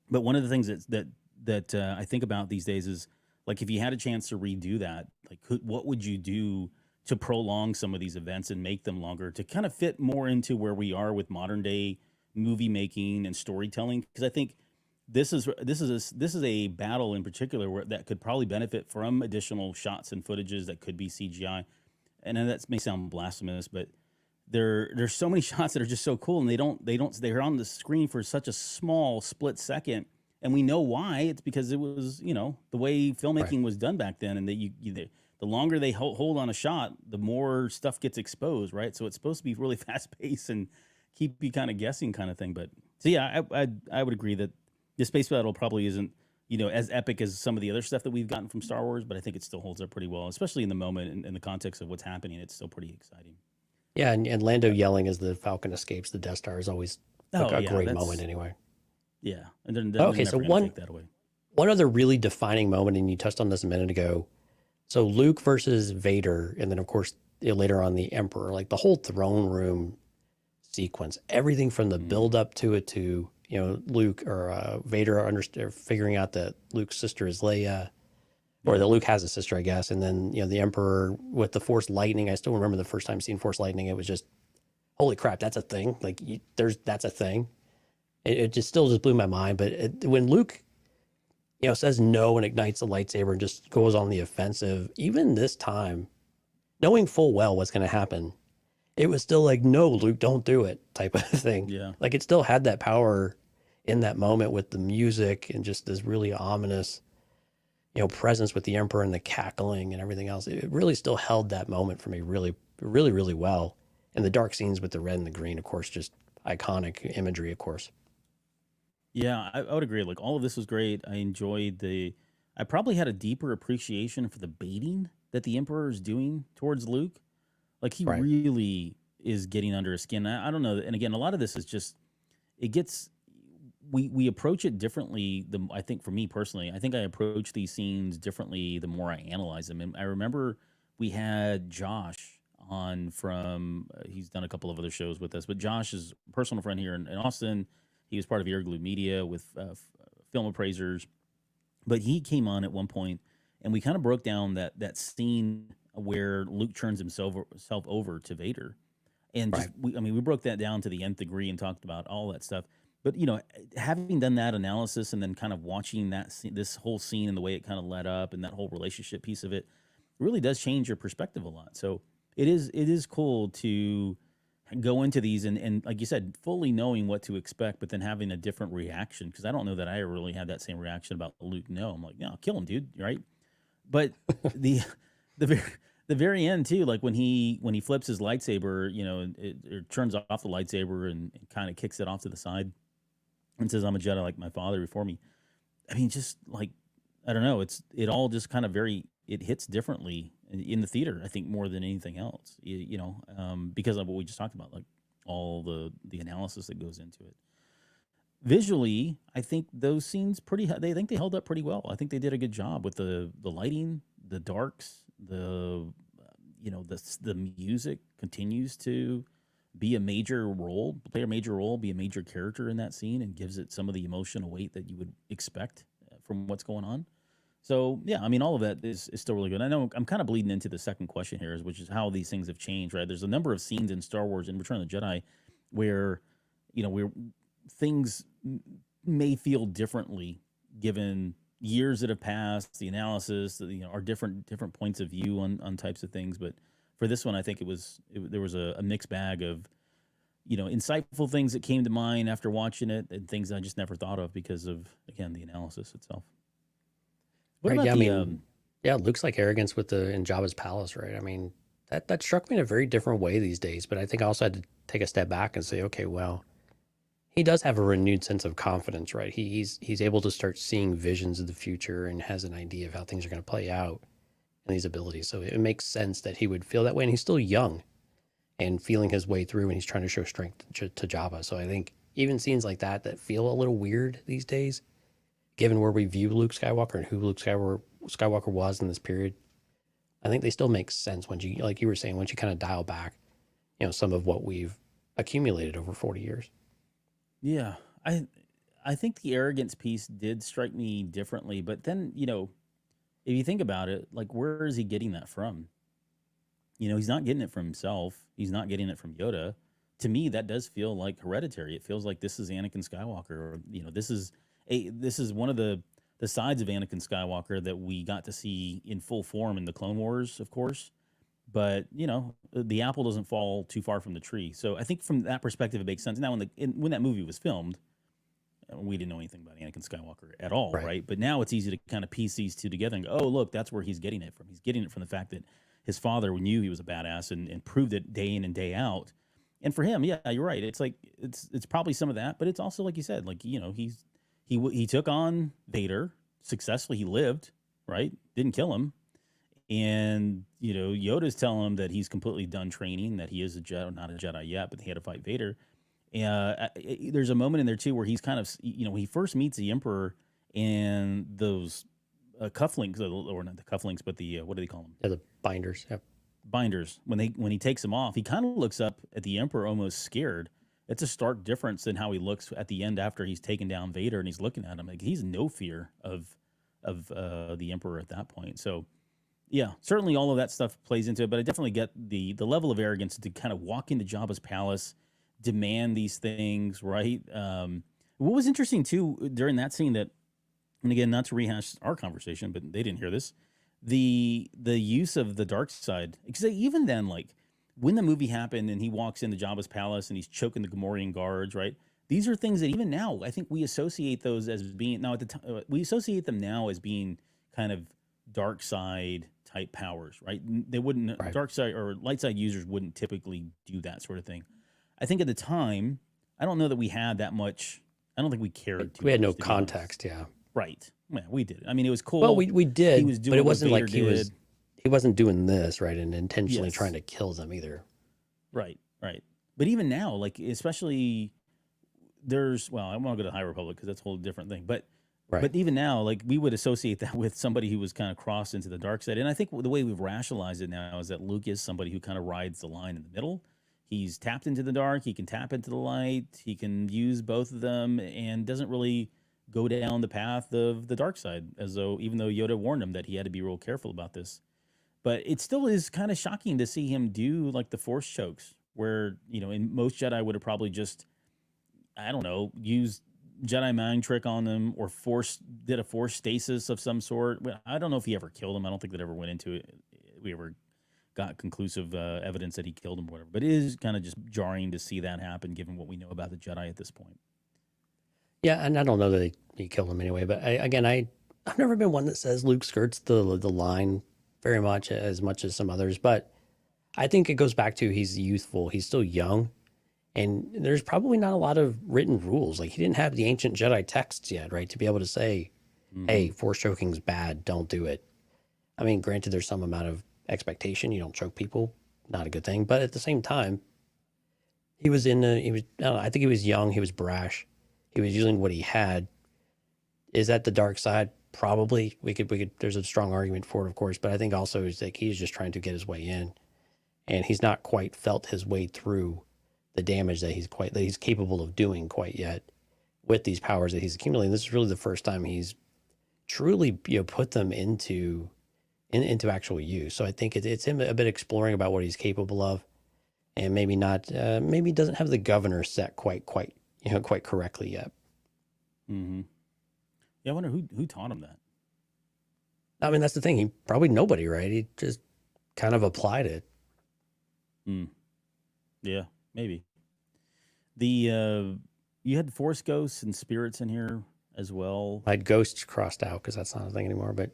But one of the things that I think about these days is like if you had a chance to redo that, like what would you do to prolong some of these events and make them longer to kind of fit more into where we are with modern day movie making and storytelling? Because I think this is a battle in particular where that could probably benefit from additional shots and footages that could be CGI. And that may sound blasphemous, but there's so many shots that are just so cool, and they're on the screen for such a small split second and we know why. It's because it was, the way Right. filmmaking was done back then, and that the longer they hold on a shot, the more stuff gets exposed, right? So it's supposed to be really fast paced and keep you kind of guessing, kind of thing. But so yeah, I would agree that the space battle probably isn't, as epic as some of the other stuff that we've gotten from Star Wars, but I think it still holds up pretty well, especially in the moment and in the context of what's happening. It's still pretty exciting. Yeah, and Lando yelling as the Falcon escapes the Death Star is always Oh a yeah, great that's moment anyway. yeah, and they're Okay, so never going to take that away. one other really defining moment, and you touched on this a minute ago. So Luke versus Vader, and then of course later on the Emperor, like the whole throne room sequence, everything from the build up to it to Luke or Vader figuring out that Luke's sister is Leia, or that Luke has a sister, I guess, and then the Emperor with the Force lightning. I still remember the first time seeing Force lightning. It was just holy crap, that's a thing. Like that's a thing. It just still just blew my mind. But when Luke says no and ignites the lightsaber and just goes on the offensive, even this time, knowing full well what's going to happen, it was still like, no, Luke, don't do it type of thing. Yeah. Like it still had that power in that moment with the music and just this really ominous, presence with the Emperor and the cackling and everything else. It really still held that moment for me really, really, really well. And the dark scenes with the red and the green, of course, just iconic imagery, of course. Yeah, I would agree. Like all of this was great. I enjoyed I probably had a deeper appreciation for the baiting that the Emperor is doing towards Luke. Like he Right. really is getting under his skin. I don't know. And again, a lot of this is just it gets we approach it differently. I think for me personally, I think I approach these scenes differently the more I analyze them. And I remember we had Josh on from he's done a couple of other shows with us, but Josh is a personal friend here in Austin. He was part of Earglue Media with film appraisers, but he came on at one point and we kind of broke down that scene where Luke turns himself over to Vader, and just Right. we broke that down to the nth degree and talked about all that stuff. But having done that analysis and then kind of watching this whole scene and the way it kind of led up and that whole relationship piece of it really does change your perspective a lot. So it is cool to go into these and like you said, fully knowing what to expect, but then having a different reaction. Because I don't know that I really had that same reaction about Luke. No, I'm like, no, kill him, dude. Right? But the the the very end too, like when he flips his lightsaber, it turns off the lightsaber and kind of kicks it off to the side and says, "I'm a Jedi like my father before me." I mean, just like I don't know, it all just kind of it hits differently in the theater. I think more than anything else, because of what we just talked about, like all the analysis that goes into it. Visually, I think those scenes They think they held up pretty well. I think they did a good job with the lighting, the darks, the music continues to be a major role, play a major role, be a major character in that scene, and gives it some of the emotional weight that you would expect from what's going on. So yeah, I mean, all of that is still really good. I know I'm kind of bleeding into the second question here, which is how these things have changed. Right? There's a number of scenes in Star Wars and Return of the Jedi where where things may feel differently given years that have passed, the analysis, our different points of view on types of things. But for this one, I think there was a mixed bag of insightful things that came to mind after watching it, and things I just never thought of because of again the analysis itself. What Right. about Yeah. I the mean, yeah, it looks like arrogance with in Jabba's palace, right? I mean, that struck me in a very different way these days. But I think I also had to take a step back and say, okay, well, he does have a renewed sense of confidence, right? He's able to start seeing visions of the future and has an idea of how things are going to play out and these abilities. So it makes sense that he would feel that way, and he's still young and feeling his way through, and he's trying to show strength to Jabba. So I think even scenes like that feel a little weird these days, given where we view Luke Skywalker and who Luke Skywalker was in this period, I think they still make sense when you, like you were saying, once you kind of dial back, some of what we've accumulated over 40 years. Yeah, I think the arrogance piece did strike me differently, but then if you think about it, like where is he getting that from? He's not getting it from himself. He's not getting it from Yoda. To me, that does feel like hereditary. It feels like this is Anakin Skywalker, or this is one of the sides of Anakin Skywalker that we got to see in full form in the Clone Wars, of course. But the apple doesn't fall too far from the tree. So I think from that perspective, it makes sense. Now, when that movie was filmed, we didn't know anything about Anakin Skywalker at all, Right. right? But now it's easy to kind of piece these two together and go, oh, look, that's where he's getting it from. He's getting it from the fact that his father knew he was a badass and proved it day in and day out. And for him, yeah, you're right. It's like it's probably some of that, but it's also like you said, like he took on Vader successfully. He lived, right? Didn't kill him, and Yoda's telling him that he's completely done training, that he is a Jedi, not a Jedi yet, but he had to fight Vader. There's a moment in there too where he's kind of, he first meets the Emperor and those cufflinks, or not the cufflinks, but the what do they call them? Yeah, the binders. Yep. Binders. When he takes them off, he kind of looks up at the Emperor almost scared. It's a stark difference than how he looks at the end after he's taken down Vader and he's looking at him like he's no fear of the Emperor at that point. So yeah, certainly all of that stuff plays into it, but I definitely get the level of arrogance to kind of walk into Jabba's palace, demand these things, right? What was interesting too during that scene, that, and again, not to rehash our conversation, but they didn't hear this, the use of the dark side, because even then, like when the movie happened and he walks into Jabba's palace and he's choking the Gamorrean guards, right? These are things that even now I think we associate those as being, now at the time we associate them now as being kind of dark side type powers, right? They wouldn't, Right. dark side or light side users wouldn't typically do that sort of thing. I think at the time, I don't know that we had that much. I don't think we cared too We had much, no to be honest. context. Yeah. Right. Yeah, we did. I mean, it was cool. Well, we did, He was doing but it what wasn't like Vader did. he wasn't doing this, right, and intentionally Yes. trying to kill them either. Right. But even now, like especially there's, well, I want to go to High Republic because that's a whole different thing. But Right. but even now, like we would associate that with somebody who was kind of crossed into the dark side. And I think the way we've rationalized it now is that Luke is somebody who kind of rides the line in the middle. He's tapped into the dark. He can tap into the light. He can use both of them and doesn't really go down the path of the dark side, as though, even though Yoda warned him that he had to be real careful about this. But it still is kind of shocking to see him do like the force chokes, where, in most Jedi would have probably just, I don't know, used Jedi mind trick on them or did a force stasis of some sort. I don't know if he ever killed him. I don't think that ever went into it. We ever got conclusive evidence that he killed him or whatever. But it is kind of just jarring to see that happen, given what we know about the Jedi at this point. Yeah, and I don't know that he killed him anyway. But I've never been one that says Luke skirts the line very much as some others. But I think it goes back to he's youthful. He's still young. And there's probably not a lot of written rules. Like he didn't have the ancient Jedi texts yet, right? To be able to say, hey, force choking's bad. Don't do it. I mean, granted, there's some amount of expectation. You don't choke people. Not a good thing. But at the same time, I don't know, I think he was young. He was brash. He was using what he had. Is that the dark side? Probably. We could, there's a strong argument for it, of course. But I think also is like he's just trying to get his way in. And he's not quite felt his way through the damage that he's capable of doing quite yet with these powers that he's accumulating. This is really the first time he's truly put them into actual use. So I think it's him a bit exploring about what he's capable of, and maybe not maybe doesn't have the governor set quite correctly yet. Mm-hmm. Yeah, I wonder who taught him that. I mean, that's the thing. He probably nobody, right? He just kind of applied it. Yeah, maybe. You had Force ghosts and spirits in here as well. I had ghosts crossed out because that's not a thing anymore. But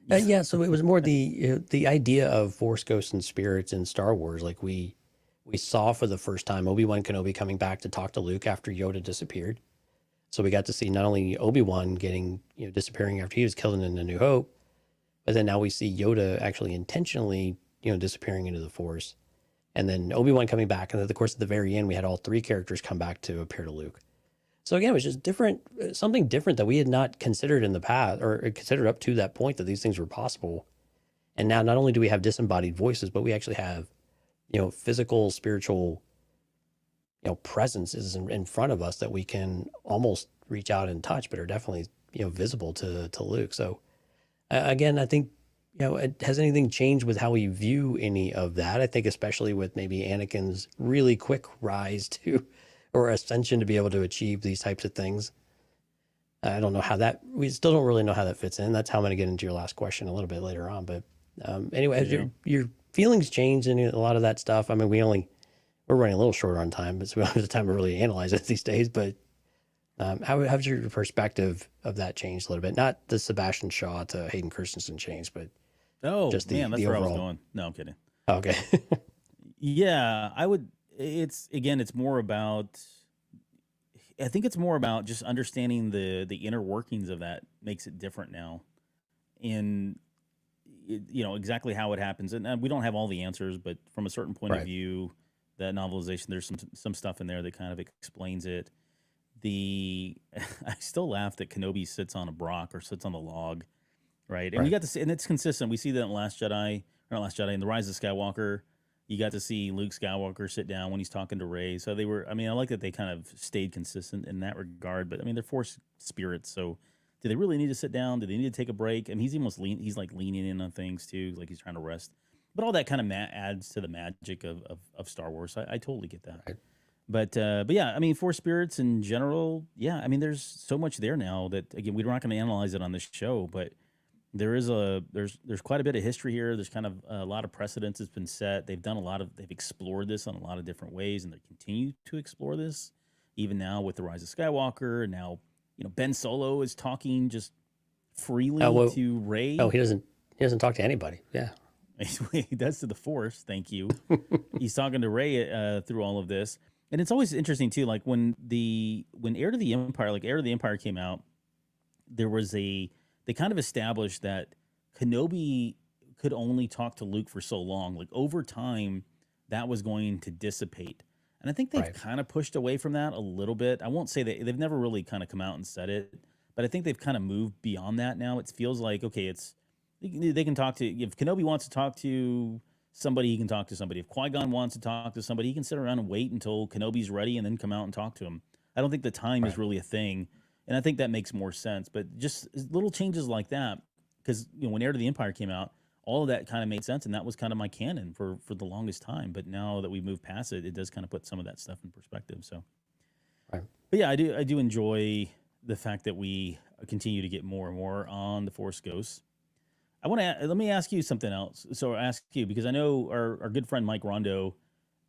yeah, so it was more the idea of Force ghosts and spirits in Star Wars. Like we saw for the first time Obi-Wan Kenobi coming back to talk to Luke after Yoda disappeared. So we got to see not only Obi-Wan getting disappearing after he was killed in A New Hope, but then now we see Yoda actually intentionally disappearing into the Force. And then Obi-Wan coming back. And then, of course, at the very end, we had all three characters come back to appear to Luke. So again, it was just different, something different that we had not considered in the past or considered up to that point that these things were possible. And now not only do we have disembodied voices, but we actually have, physical, spiritual, presences in front of us that we can almost reach out and touch, but are definitely, visible to Luke. So again, I think, has anything changed with how we view any of that? I think especially with maybe Anakin's really quick rise to, or ascension to be able to achieve these types of things. I don't know how we still don't really know how that fits in. That's how I'm going to get into your last question a little bit later on. But anyway, has your feelings changed in a lot of that stuff? I mean, we're running a little short on time, but so we don't have the time to really analyze it these days. But How's your perspective of that changed a little bit? Not the Sebastian Shaw to Hayden Christensen change, but Oh just man, that's the where I was overall. going. No, I'm kidding. Okay. Yeah, I would. It's again, it's more about. I think it's more about just understanding the inner workings of that makes it different now, and exactly how it happens. And we don't have all the answers, but from a certain point of Right. view, that novelization, there's some stuff in there that kind of explains it. The I still laugh that Kenobi sits on a Brock or sits on the log, right? And we Right. got to see, and it's consistent. We see that in Last Jedi, or not Last Jedi, in the Rise of Skywalker. You got to see Luke Skywalker sit down when he's talking to Rey. So they were. I mean, I like that they kind of stayed consistent in that regard. But I mean, they're Force spirits, so do they really need to sit down? Do they need to take a break? I mean, he's like leaning in on things too, like he's trying to rest. But all that kind of adds to the magic of Star Wars. I totally get that. Right. But yeah, I mean, Force spirits in general, yeah. I mean, there's so much there now that again, we're not going to analyze it on this show, but there's quite a bit of history here. There's kind of a lot of precedents that's been set. They've explored this on a lot of different ways, and they continue to explore this even now with the Rise of Skywalker. And now, Ben Solo is talking just freely Oh, well, to Rey. he doesn't talk to anybody. Yeah. He does to the Force. Thank you. He's talking to Rey through all of this, and it's always interesting too. Like when Heir to the Empire came out, they kind of established that Kenobi could only talk to Luke for so long. Like over time, that was going to dissipate. And I think they've Right. kind of pushed away from that a little bit. I won't say they've never really kind of come out and said it, but I think they've kind of moved beyond that now. It feels like, okay, they can talk to, if Kenobi wants to talk to somebody, he can talk to somebody. If Qui-Gon wants to talk to somebody, he can sit around and wait until Kenobi's ready and then come out and talk to him. I don't think the time is Right. really a thing. And I think that makes more sense. But just little changes like that, because when Heir to the Empire came out, all of that kind of made sense, and that was kind of my canon for the longest time. But now that we've moved past it, it does kind of put some of that stuff in perspective. So, Right. but yeah, I do enjoy the fact that we continue to get more and more on the Force Ghosts. Let me ask you something else. So I ask you because I know our good friend Mike Rondo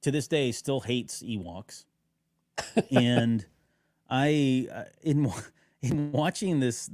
to this day still hates Ewoks, and in watching this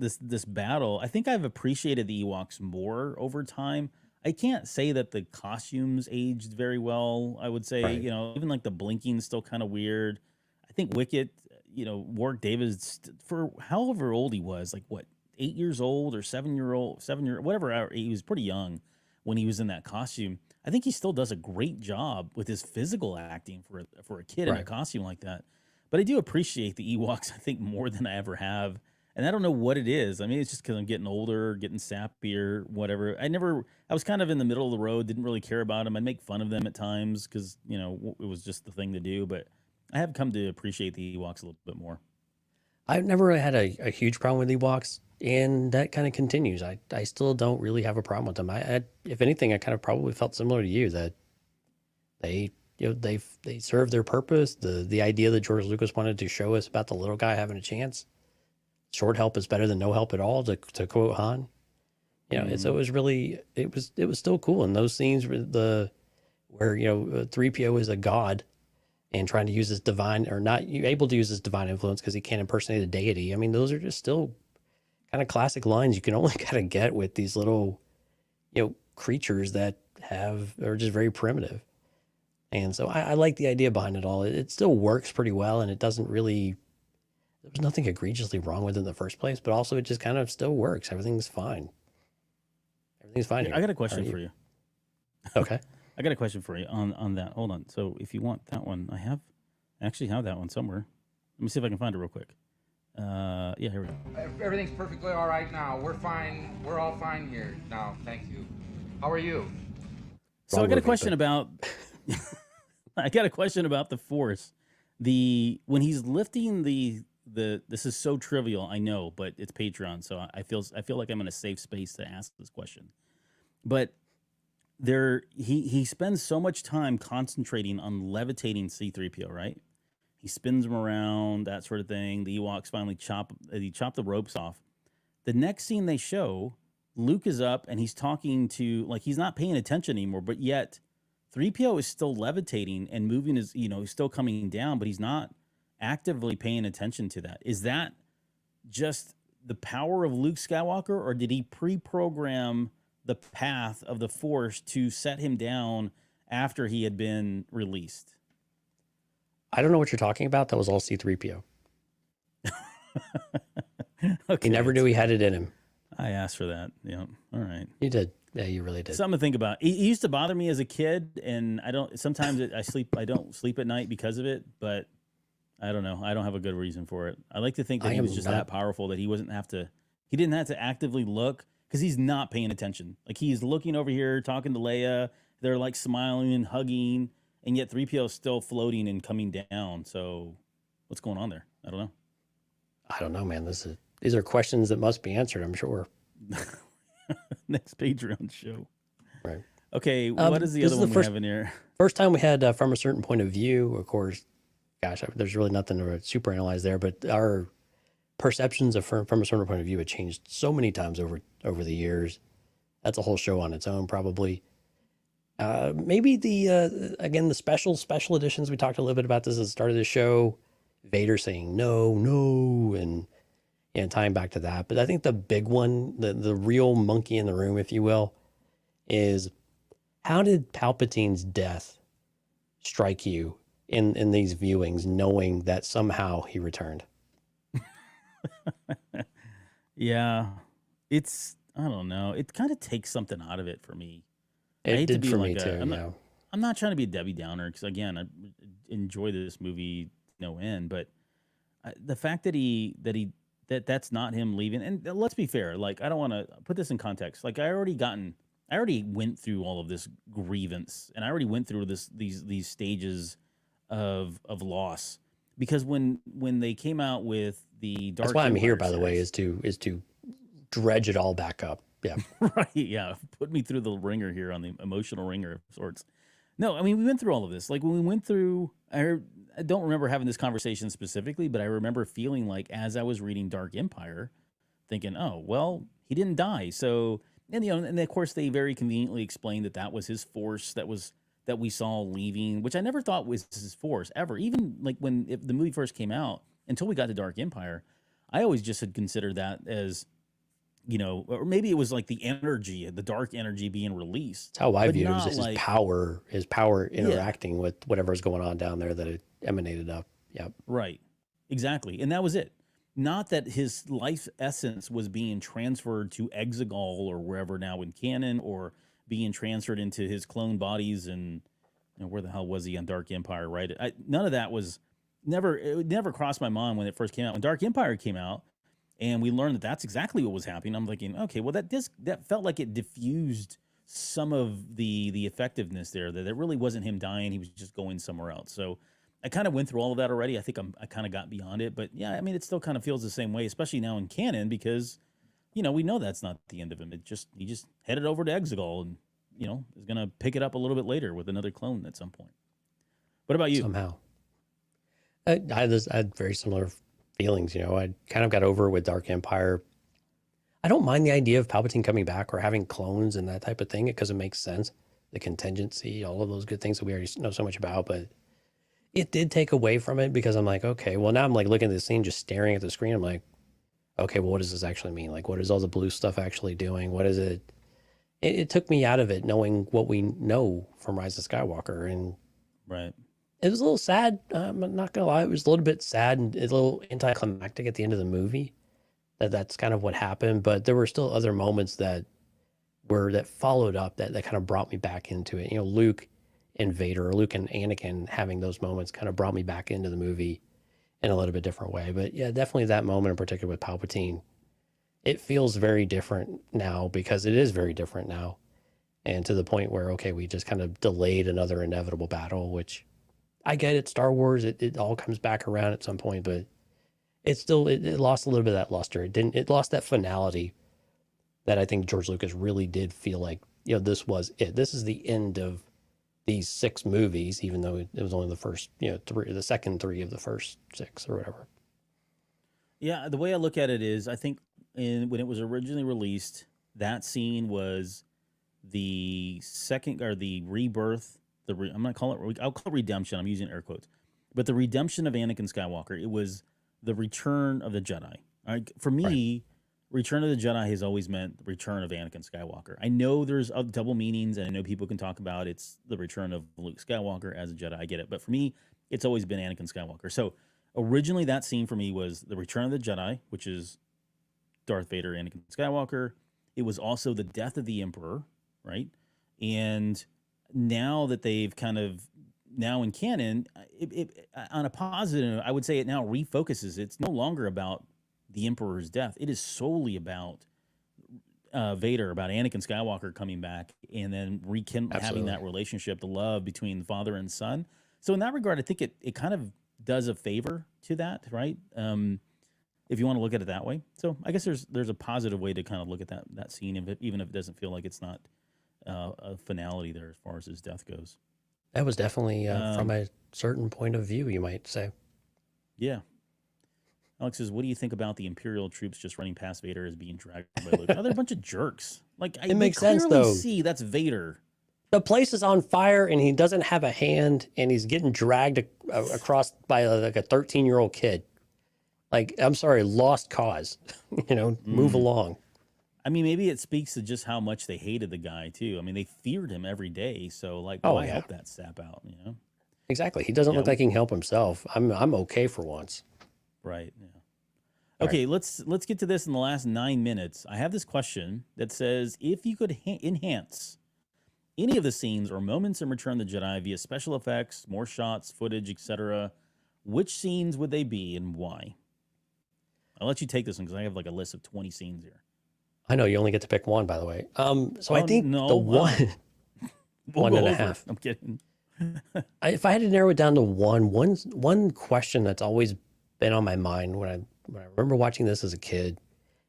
battle, I think I've appreciated the Ewoks more over time. I can't say that the costumes aged very well. I would say, Right. even like the blinking's still kind of weird. I think Wicket, Warwick Davis, for however old he was, like what, 8 years old or 7 year, whatever, he was pretty young when he was in that costume. I think he still does a great job with his physical acting for a kid in a Right. costume like that. But I do appreciate the Ewoks, I think, more than I ever have. And I don't know what it is. I mean, it's just because I'm getting older, getting sappier, whatever. I was kind of in the middle of the road, didn't really care about them. I'd make fun of them at times because, it was just the thing to do. But I have come to appreciate the Ewoks a little bit more. I've never really had a huge problem with Ewoks, and that kind of continues. I still don't really have a problem with them. If anything, I kind of probably felt similar to you that they they serve their purpose. The idea that George Lucas wanted to show us about the little guy having a chance. Short help is better than no help at all, to quote Han. So it was still cool. And those scenes where 3PO is a god and trying to use his divine, or not able to use his divine influence because he can't impersonate a deity. I mean, those are just still kind of classic lines you can only kind of get with these little, creatures that are just very primitive. And so I like the idea behind it all. It still works pretty well, and it doesn't really, there's nothing egregiously wrong with it in the first place, but also it just kind of still works. Everything's fine. Everything's fine here. I got a How question are for you. Okay. I got a question for you on that. Hold on. So if you want that one, I actually have that one somewhere. Let me see if I can find it real quick. Yeah, here we go. Everything's perfectly all right now. We're fine. We're all fine here now. Thank you. How are you? So Wrong I got a movie, question but- about I got a question about the Force. When he's lifting the this is so trivial, I know, but it's Patreon, so I feel like I'm in a safe space to ask this question. But he spends so much time concentrating on levitating C-3PO, right? He spins him around, that sort of thing. The Ewoks finally chop the ropes off. The next scene they show, Luke is up and he's talking to, like, he's not paying attention anymore, but yet 3PO is still levitating and moving he's still coming down, but he's not actively paying attention to that. Is that just the power of Luke Skywalker, or did he pre-program the path of the Force to set him down after he had been released? I don't know what you're talking about. That was all C-3PO. Okay, He never knew he had it in him. I asked for that. Yeah. All right. You did. Yeah, you really did. Something to think about. It used to bother me as a kid, and I don't. Sometimes I don't sleep at night because of it. But I don't know. I don't have a good reason for it. I like to think that he was just that powerful that he didn't have to actively look, because he's not paying attention. Like, he's looking over here, talking to Leia. They're like smiling and hugging, and yet 3PO is still floating and coming down. So what's going on there? I don't know. I don't know, man. These are questions that must be answered, I'm sure. Next Patreon show. Right. Okay, what is the other one we have in here? First time we had From a Certain Point of View. Of course, gosh, there's really nothing to super analyze there, but our perceptions of From a Certain Point of View have changed so many times over the years. That's a whole show on its own, probably. Maybe the special editions. We talked a little bit about this at the start of the show. Vader saying no, and tying back to that. But I think the big one, the real monkey in the room, if you will, is how did Palpatine's death strike you in these viewings, knowing that somehow he returned? Yeah, I don't know. It kind of takes something out of it for me. It did for me too. I'm not trying to be a Debbie Downer, because again, I enjoy this movie no end, but the fact that that's not him leaving. And let's be fair, like, I don't want to put this in context. Like, I already went through all of this grievance, and I already went through these stages of loss, because when they came out with the Dark, that's why I'm Empire here, by the series, way, is to dredge it all back up. Yeah. Right. Yeah. Put me through the ringer here, on the emotional ringer of sorts. No, I mean, we went through all of this. Like, when we went through, I don't remember having this conversation specifically, but I remember feeling like, as I was reading Dark Empire, thinking, oh, well, he didn't die. So, and of course they very conveniently explained that was his Force that we saw leaving, which I never thought was his Force ever. Even like if the movie first came out, until we got to Dark Empire, I always just had considered that as, or maybe it was like the energy, the dark energy being released. That's how I view it. It was his power interacting with whatever's going on down there that it emanated up. Yeah. Right. Exactly. And that was it. Not that his life essence was being transferred to Exegol or wherever now in canon, or being transferred into his clone bodies, and where the hell was he on Dark Empire, right? None of that was it never crossed my mind when it first came out. When Dark Empire came out, and we learned that that's exactly what was happening, I'm thinking, okay, well, that felt like it diffused some of the effectiveness there, that it really wasn't him dying. He was just going somewhere else. So I kind of went through all of that already. I think I kind of got beyond it. But yeah, I mean, it still kind of feels the same way, especially now in canon, because, we know that's not the end of him. He just headed over to Exegol, and, is going to pick it up a little bit later with another clone at some point. What about you? Somehow. I had very similar feelings. I kind of got over with Dark Empire. I don't mind the idea of Palpatine coming back or having clones and that type of thing, because it makes sense. The contingency, all of those good things that we already know so much about, but it did take away from it, because I'm like, okay, well, now I'm like looking at the scene, just staring at the screen. I'm like, okay, well, what does this actually mean? Like, what is all the blue stuff actually doing? What is it? It took me out of it, knowing what we know from Rise of Skywalker. And right. It was a little sad. I'm not going to lie. It was a little bit sad and a little anticlimactic at the end of the movie. That's kind of what happened. But there were still other moments that followed up that kind of brought me back into it. Luke and Vader, or Luke and Anakin having those moments kind of brought me back into the movie in a little bit different way. But yeah, definitely that moment in particular with Palpatine, it feels very different now, because it is very different now. And to the point where, okay, we just kind of delayed another inevitable battle, which I get it. Star Wars, it all comes back around at some point, but it lost a little bit of that luster. It lost that finality that I think George Lucas really did feel like, this was it. This is the end of these 6 movies, even though it was only the first, 3, the second 3 of the first 6 or whatever. Yeah, the way I look at it is, I think when it was originally released, that scene was the second, or the rebirth. I'll call it redemption. I'm using air quotes. But the redemption of Anakin Skywalker, it was the return of the Jedi. All right? For me, Return of the Jedi has always meant the return of Anakin Skywalker. I know there's double meanings, and I know people can talk about it's the return of Luke Skywalker as a Jedi. I get it. But for me, it's always been Anakin Skywalker. So originally that scene for me was the return of the Jedi, which is Darth Vader, Anakin Skywalker. It was also the death of the Emperor, right? And now that they've kind of, now in canon, on a positive, I would say it now refocuses. It's no longer about the Emperor's death. It is solely about Vader, about Anakin Skywalker coming back and then having that relationship, the love between father and son. So in that regard, I think it kind of does a favor to that, right? If you want to look at it that way. So I guess there's a positive way to kind of look at that scene, even if it doesn't feel like it's not a finality there as far as his death goes. That was definitely from a certain point of view, you might say. Yeah. Alex says, what do you think about the Imperial troops just running past Vader as being dragged by Luke? Oh, they're a bunch of jerks. Like, it makes sense, though. See, that's Vader. The place is on fire, and he doesn't have a hand, and he's getting dragged across by like a 13-year-old kid. Like, I'm sorry, lost cause. Move along. I mean, maybe it speaks to just how much they hated the guy, too. I mean, they feared him every day. So, like, why help that sap out, Exactly. He doesn't look like he can help himself. I'm okay for once. Right. Yeah. Okay, let's get to this in the last 9 minutes. I have this question that says, if you could enhance any of the scenes or moments in Return of the Jedi via special effects, more shots, footage, etc., which scenes would they be and why? I'll let you take this one because I have like a list of 20 scenes here. I know you only get to pick one, by the way. I think one and a half. I'm kidding. If I had to narrow it down to one question that's always been on my mind when I remember watching this as a kid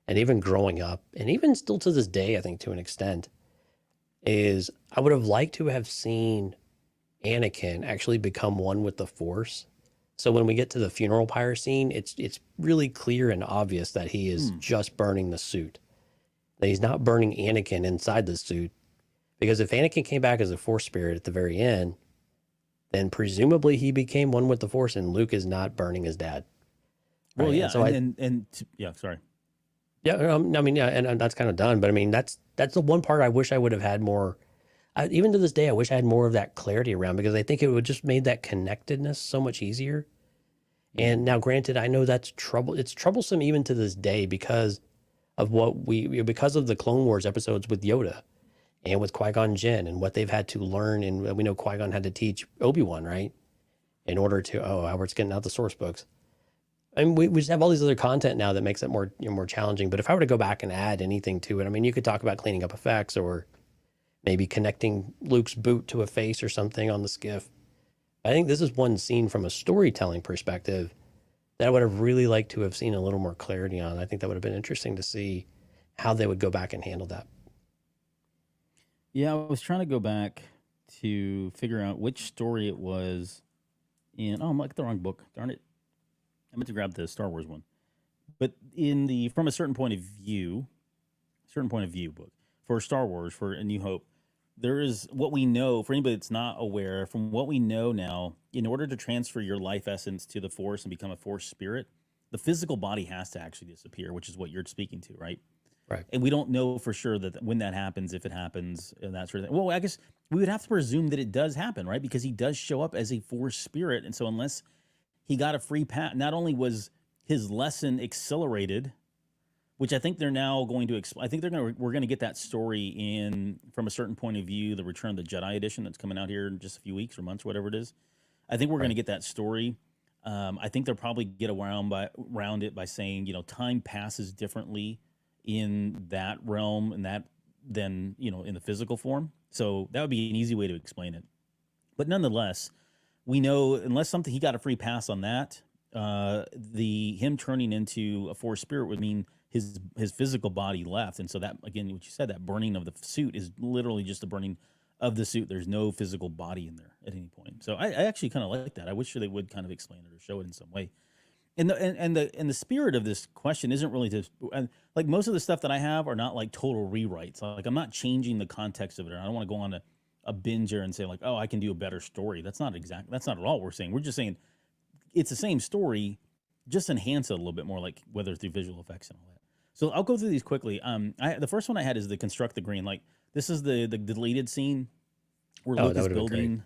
and even growing up, and even still to this day, I think to an extent, is I would have liked to have seen Anakin actually become one with the Force. So when we get to the funeral pyre scene, it's really clear and obvious that he is just burning the suit. That he's not burning Anakin inside the suit. Because if Anakin came back as a Force spirit at the very end, then presumably he became one with the Force and Luke is not burning his dad. Right? Well, yeah. And so sorry. Yeah, and that's kind of done. But I mean, that's the one part I wish I would have had more. Even to this day, I wish I had more of that clarity around, because I think it would just made that connectedness so much easier. And now, granted, I know that's it's troublesome even to this day because of because of the Clone Wars episodes with Yoda and with Qui-Gon Jinn and what they've had to learn. And we know Qui-Gon had to teach Obi-Wan, right? In order to, Albert's getting out the source books. I mean, we just have all these other content now that makes it more more challenging. But if I were to go back and add anything to it, I mean, you could talk about cleaning up effects or maybe connecting Luke's boot to a face or something on the skiff. I think this is one scene from a storytelling perspective that I would have really liked to have seen a little more clarity on. I think that would have been interesting to see how they would go back and handle that. Yeah, I was trying to go back to figure out which story it was in. Oh, I'm like the wrong book. Darn it. I meant to grab the Star Wars one. But from a certain point of view book for Star Wars, for A New Hope, there is what we know, for anybody that's not aware, from what we know now, in order to transfer your life essence to the Force and become a Force spirit, the physical body has to actually disappear, which is what you're speaking to, right? Right. And we don't know for sure that when that happens, if it happens, and that sort of thing. Well, I guess we would have to presume that it does happen, right? Because he does show up as a Force spirit. And so unless he got a free pass, not only was his lesson accelerated, which I think they're now going to explain. I think we're going to get that story from a certain point of view, the Return of the Jedi edition that's coming out here in just a few weeks or months, whatever it is. I think we're going to get that story. I think they'll probably get around it by saying, time passes differently in that realm and that than, in the physical form. So that would be an easy way to explain it. But nonetheless, we know unless he got a free pass on that, him turning into a Force spirit would mean his physical body left. And so that, again, what you said, that burning of the suit is literally just the burning of the suit. There's no physical body in there at any point. So I actually kind of like that. I wish they would kind of explain it or show it in some way. And the spirit of this question isn't really to, like, most of the stuff that I have are not like total rewrites. Like, I'm not changing the context of it. I don't want to go on a binge here and say like, oh, I can do a better story. That's not at all what we're saying. We're just saying it's the same story, just enhance it a little bit more, like whether through visual effects and all that. So I'll go through these quickly. The first one I had is the construct the green. Like this is the deleted scene where Oh, Luke that is would have been great. building.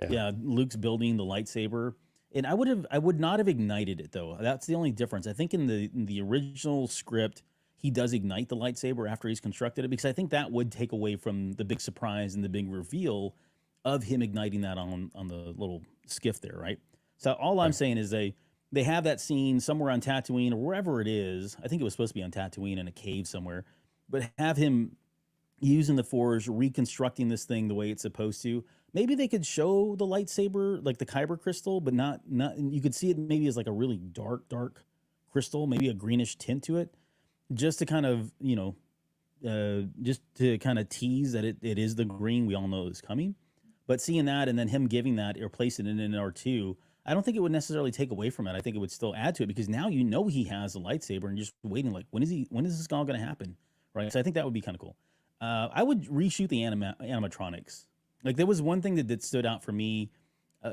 Yeah. Yeah, Luke's building the lightsaber, and I would not have ignited it though. That's the only difference. I think in the original script, he does ignite the lightsaber after he's constructed it because I think that would take away from the big surprise and the big reveal of him igniting that on the little skiff there, right? So all I'm Right. saying is they have that scene somewhere on Tatooine or wherever it is. I think it was supposed to be on Tatooine in a cave somewhere, but have him using the Force, reconstructing this thing the way it's supposed to. Maybe they could show the lightsaber, like the kyber crystal, but not. You could see it maybe as like a really dark crystal, maybe a greenish tint to it, just to kind of just to kind of tease that it is the green we all know is coming. But seeing that and then him giving that or placing it in R2, I don't think it would necessarily take away from it. I think it would still add to it because now he has a lightsaber and just waiting like when is this all going to happen, right? So I think that would be kind of cool. I would reshoot the animatronics. Like there was one thing that stood out for me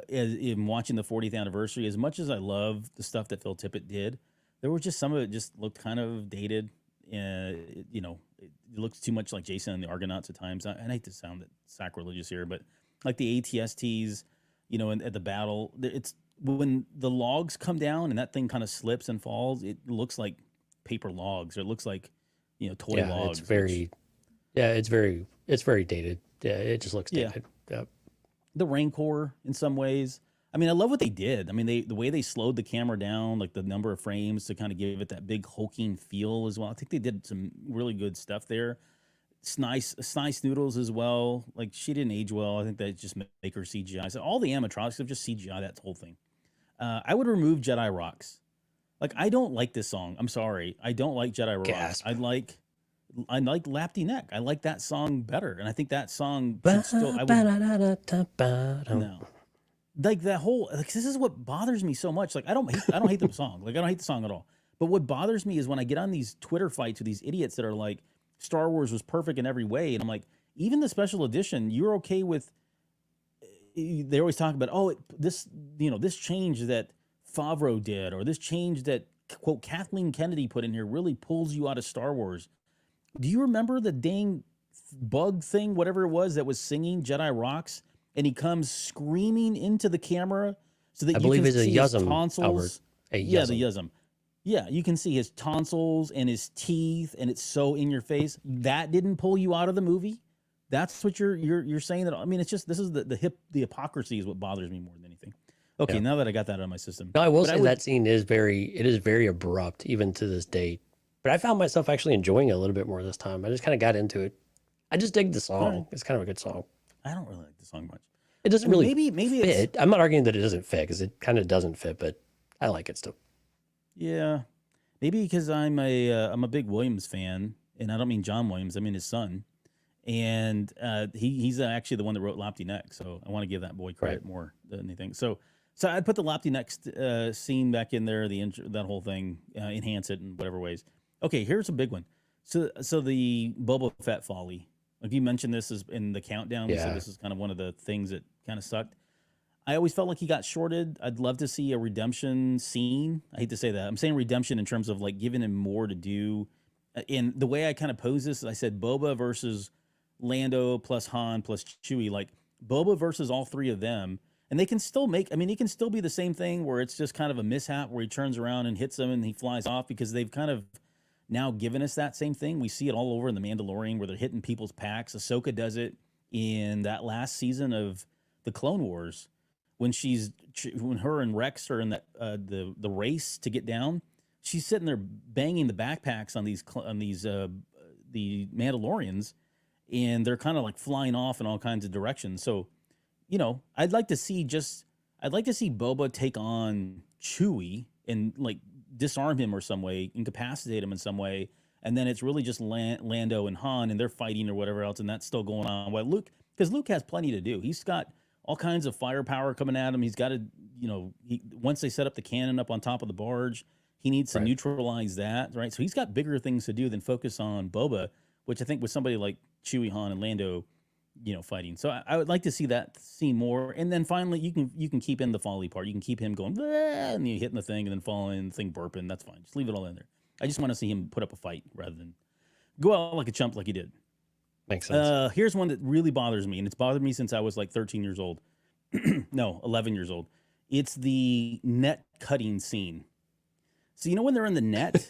in watching the 40th anniversary. As much as I love the stuff that Phil Tippett did, there was just some of it just looked kind of dated. It looks too much like Jason and the Argonauts at times. I hate to sound sacrilegious here, but like the ATSTs, at the battle, it's when the logs come down and that thing kind of slips and falls. It looks like paper logs, or it looks like toy logs. It's very dated. Yeah, it just looks dated. Yeah. The Rancor in some ways. I mean, I love what they did. I mean, the way they slowed the camera down, like the number of frames to kind of give it that big hulking feel as well. I think they did some really good stuff there. Snice Noodles as well. Like she didn't age well. I think they just make her CGI. So all the animatronics have just CGI that whole thing. I would remove Jedi Rocks. Like I don't like this song. I'm sorry. I don't like Jedi Rocks. Gasp. I like Lapty Neck. I like that song better. And I think that song should still no. Like that whole this is what bothers me so much. Like I don't hate the song. Like I don't hate the song at all. But what bothers me is when I get on these Twitter fights with these idiots that are like Star Wars was perfect in every way, and I'm like, even the special edition, you're okay with. They always talk about this change that Favreau did, or this change that quote Kathleen Kennedy put in here really pulls you out of Star Wars. Do you remember the dang bug thing, whatever it was, that was singing Jedi Rocks? And he comes screaming into the camera so that I you believe can it's a see his Yuzum, tonsils. Albert. Yeah, the Yuzum. Yeah, you can see his tonsils and his teeth, and it's so in your face. That didn't pull you out of the movie. That's what you're saying. That I mean, it's just this is the hypocrisy is what bothers me more than anything. Okay, now that I got that out of my system. No, I will say that scene is very abrupt even to this date. But I found myself actually enjoying it a little bit more this time. I just kind of got into it. I just dig the song. Right. It's kind of a good song. I don't really like the song much. It doesn't really maybe fit. I'm not arguing that it doesn't fit because it kind of doesn't fit, but I like it still. Yeah, maybe because I'm a big Williams fan, and I don't mean John Williams. I mean his son, and he's actually the one that wrote Lapty Neck. So I want to give that boy credit more than anything. So I'd put the Lapty Neck scene back in there, that whole thing, enhance it in whatever ways. Okay, here's a big one. So the Boba Fett folly. Like you mentioned, this is in the countdown. We said this is kind of one of the things that kind of sucked. I always felt like he got shorted. I'd love to see a redemption scene. I hate to say that. I'm saying redemption in terms of like giving him more to do. And the way I kind of pose this is I said Boba versus Lando plus Han plus Chewie, like Boba versus all three of them. And they can still he can still be the same thing where it's just kind of a mishap where he turns around and hits them and he flies off because they've kind of now given us that same thing. We see it all over in The Mandalorian where they're hitting people's packs. Ahsoka does it in that last season of the Clone Wars when her and Rex are in that the race to get down. She's sitting there banging the backpacks on the Mandalorians, and they're kind of like flying off in all kinds of directions. So, I'd like to see Boba take on Chewie and like disarm him or some way, incapacitate him in some way, and then it's really just Lando and Han, and they're fighting or whatever else, and that's still going on. Well, because Luke has plenty to do. He's got all kinds of firepower coming at him. He's got to, once they set up the cannon up on top of the barge, he needs to neutralize that, right? So he's got bigger things to do than focus on Boba, which I think with somebody like Chewie, Han, and Lando, fighting. So I would like to see that scene more. And then finally, you can keep in the folly part. You can keep him going, "Ah," and you hitting the thing and then falling and the thing burping. That's fine. Just leave it all in there. I just want to see him put up a fight rather than go out like a chump like he did. Makes sense. Here's one that really bothers me, and it's bothered me since I was like 13 years old. No, 11 years old. It's the net cutting scene. So when they're in the net,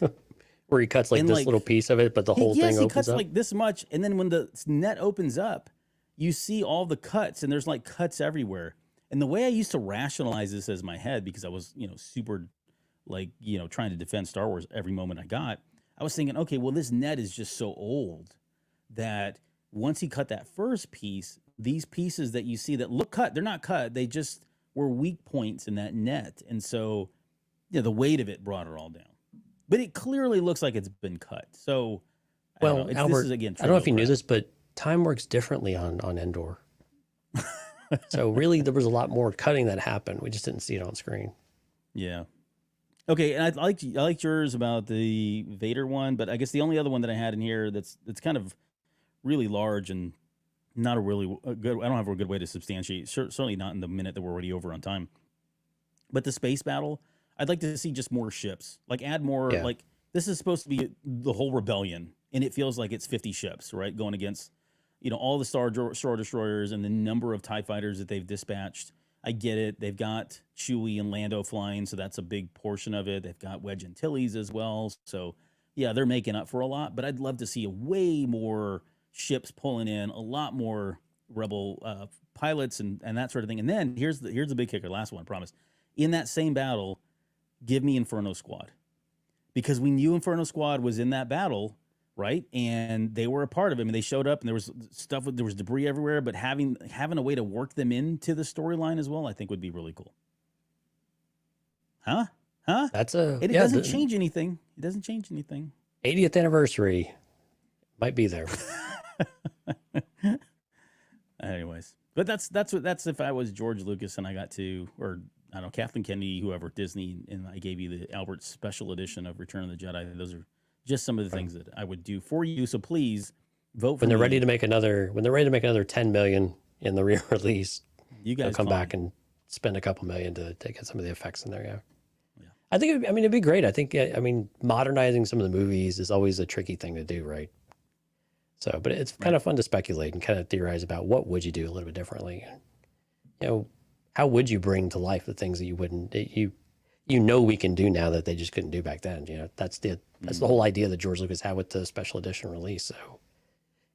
where he cuts like this little piece of it, but the whole thing opens he cuts up. like this much, and then when the net opens up, you see all the cuts, and there's like cuts everywhere. And the way I used to rationalize this as my head, because I was super like trying to defend Star Wars every moment I got, I was thinking, okay, well, this net is just so old that once he cut that first piece, these pieces that you see that look cut, they're not cut. They just were weak points in that net. And so, the weight of it brought it all down. But it clearly looks like it's been cut. So, well, Albert, this is, again, I don't know if you knew this, but time works differently on Endor. So really, there was a lot more cutting that happened. We just didn't see it on screen. Yeah. Okay, and I liked yours about the Vader one, but I guess the only other one that I had in here that's kind of really large and not a really good. I don't have a good way to substantiate. Certainly not in the minute that we're already over on time. But the space battle, I'd like to see just more ships. Like add more. Yeah. Like this is supposed to be the whole rebellion, and it feels like it's 50 ships, right, going against all the Star Destroyers and the number of TIE fighters that they've dispatched. I get it. They've got Chewie and Lando flying, so that's a big portion of it. They've got Wedge Antilles as well. So, yeah, they're making up for a lot. But I'd love to see way more ships pulling in, a lot more Rebel pilots and that sort of thing. And then here's the big kicker, last one, I promise. In that same battle, give me Inferno Squad. Because we knew Inferno Squad was in that battle, right? And they were a part of it. I mean, they showed up and there was there was debris everywhere, but having a way to work them into the storyline as well, I think would be really cool. Huh? It doesn't change anything. It doesn't change anything. 80th anniversary might be there. Anyways, but that's if I was George Lucas and I got to, or I don't know, Kathleen Kennedy, whoever, Disney, and I gave you the Albert special edition of Return of the Jedi. Those are just some of the things that I would do for you. So please vote for when they're me. ready to make another 10 million in the re-release. You guys come back and spend a couple million to get some of the effects in there. Yeah. I think it'd be great. I think modernizing some of the movies is always a tricky thing to do, right? So, but it's kind of fun to speculate and kind of theorize about what would you do a little bit differently. How would you bring to life the things that you wouldn't we can do now that they just couldn't do back then. That's the whole idea that George Lucas had with the special edition release. So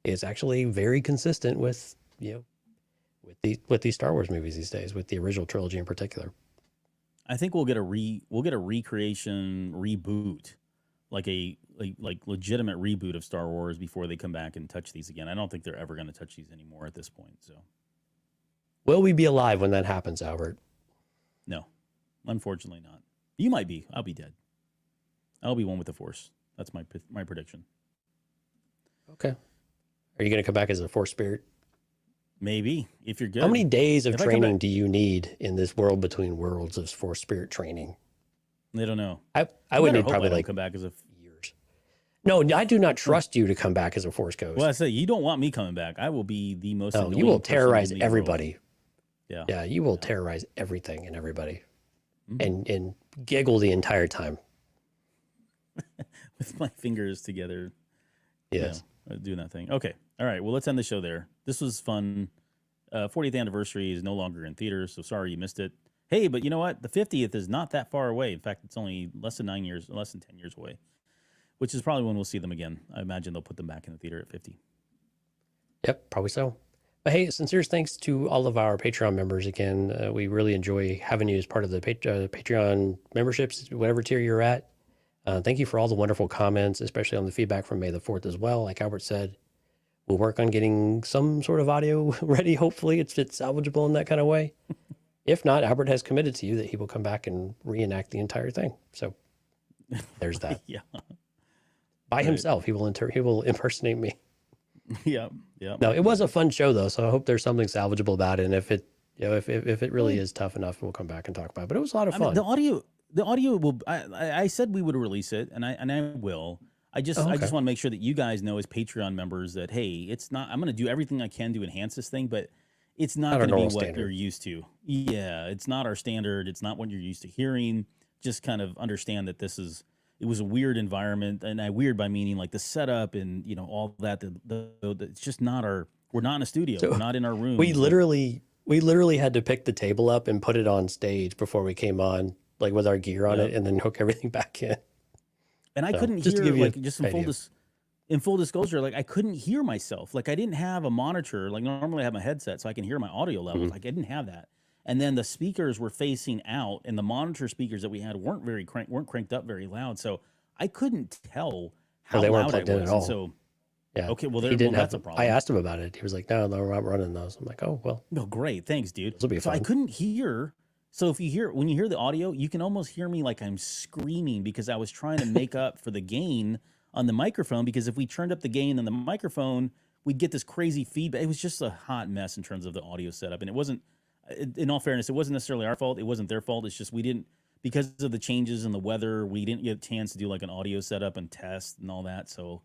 it's actually very consistent with with these Star Wars movies these days, with the original trilogy in particular. I think we'll get a recreation reboot, like a legitimate reboot of Star Wars before they come back and touch these again. I don't think they're ever going to touch these anymore at this point. So, will we be alive when that happens, Albert? No, unfortunately not. You might be. I'll be dead. I'll be one with the Force. That's my prediction. Okay. Are you going to come back as a Force spirit? Maybe, if you're good. How many days of training do you need in this world between worlds of Force spirit training? They don't know. I would need probably come back as years. No, I do not trust you to come back as a Force ghost. Well, I say you don't want me coming back. I will be the most. No, you will terrorize everybody. Yeah. Yeah, you will terrorize everything and everybody, and giggle the entire time with my fingers together. Yes, doing that thing. Okay. All right, well, let's end the show there. This was fun. 40th anniversary is no longer in theaters, so sorry you missed it. Hey, but you know what? The 50th is not that far away. In fact, it's only less than 10 years away, which is probably when we'll see them again. I imagine they'll put them back in the theater at 50. Yep, probably so. But hey, sincere thanks to all of our Patreon members again. We really enjoy having you as part of the Patreon memberships, whatever tier you're at. Thank you for all the wonderful comments, especially on the feedback from May the 4th as well. Like Albert said, we'll work on getting some sort of audio ready. Hopefully it's salvageable in that kind of way. If not, Albert has committed to you that he will come back and reenact the entire thing. So there's that. Yeah. By himself, he will impersonate me. Yeah. No, it was a fun show though, so I hope there's something salvageable about it. And if it really is tough enough, we'll come back and talk about it. But it was a lot of fun. The audio will. I said we would release it, and I will. I just Oh, I okay. just want to make sure that you guys know as Patreon members that hey, it's not. I'm going to do everything I can to enhance this thing, but it's not Not our going to be normal what standard. you're used to. Yeah, it's not our standard. It's not what you're used to hearing. Just kind of understand that it was a weird environment, and weird by meaning like the setup and all that. It's just not our. We're not in a studio. So We're not in our room. we literally had to pick the table up and put it on stage before we came on, like with our gear on Yep. it, and then hook everything back in. And I So, couldn't just to hear give you like just in full disclosure, like I couldn't hear myself. Like I didn't have a monitor. Like normally I have my headset so I can hear my audio levels. Mhm. Like I didn't have that. And then the speakers were facing out, and the monitor speakers that we had weren't cranked up very loud. So I couldn't tell how they weren't loud I plugged in at was. all. And so Yeah. okay, well, He didn't that's a have. I problem. asked him about it. He was like, "No, we're not running those." I'm like, "Oh well, No, great, thanks, dude. this will be So I fun." couldn't hear. So when you hear the audio, you can almost hear me like I'm screaming because I was trying to make up for the gain on the microphone. Because if we turned up the gain on the microphone, we'd get this crazy feedback. It was just a hot mess in terms of the audio setup, and it wasn't. In all fairness, it wasn't necessarily our fault. It wasn't their fault. It's just we didn't, because of the changes in the weather, we didn't get a chance to do like an audio setup and test and all that. So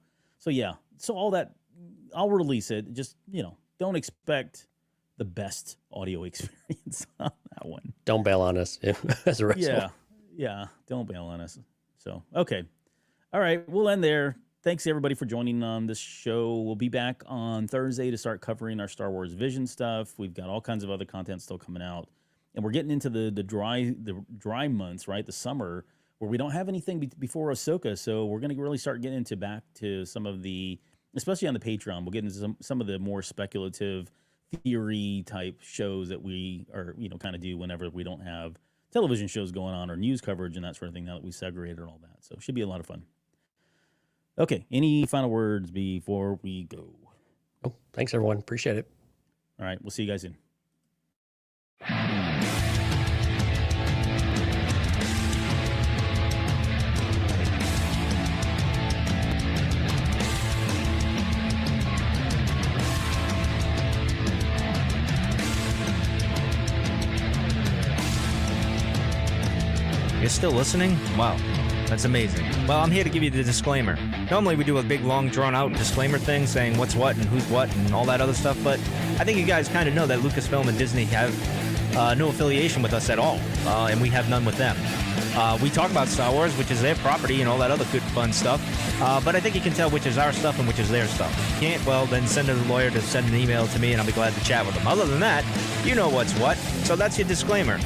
yeah. So all that, I'll release it. Just don't expect the best audio experience on that one. Don't bail on us as a result. Yeah. Don't bail on us. So, okay. All right. We'll end there. Thanks everybody for joining on this show. We'll be back on Thursday to start covering our Star Wars Vision stuff. We've got all kinds of other content still coming out, and we're getting into the dry months, right? The summer where we don't have anything before Ahsoka. So we're going to really start getting back to some of the, especially on the Patreon, we'll get into some of the more speculative theory type shows that we are, kind of do whenever we don't have television shows going on or news coverage and that sort of thing, now that we segregated all that. So it should be a lot of fun. Okay. Any final words before we go? Oh, thanks everyone. Appreciate it. All right. We'll see you guys soon. You're still listening? Wow, that's amazing. Well, I'm here to give you the disclaimer. Normally we do a big, long, drawn-out disclaimer thing saying what's what and who's what and all that other stuff, but I think you guys kind of know that Lucasfilm and Disney have no affiliation with us at all, and we have none with them. We talk about Star Wars, which is their property and all that other good, fun stuff, but I think you can tell which is our stuff and which is their stuff. If you can't, well, then send a lawyer to send an email to me and I'll be glad to chat with them. Other than that, you know what's what, so that's your disclaimer.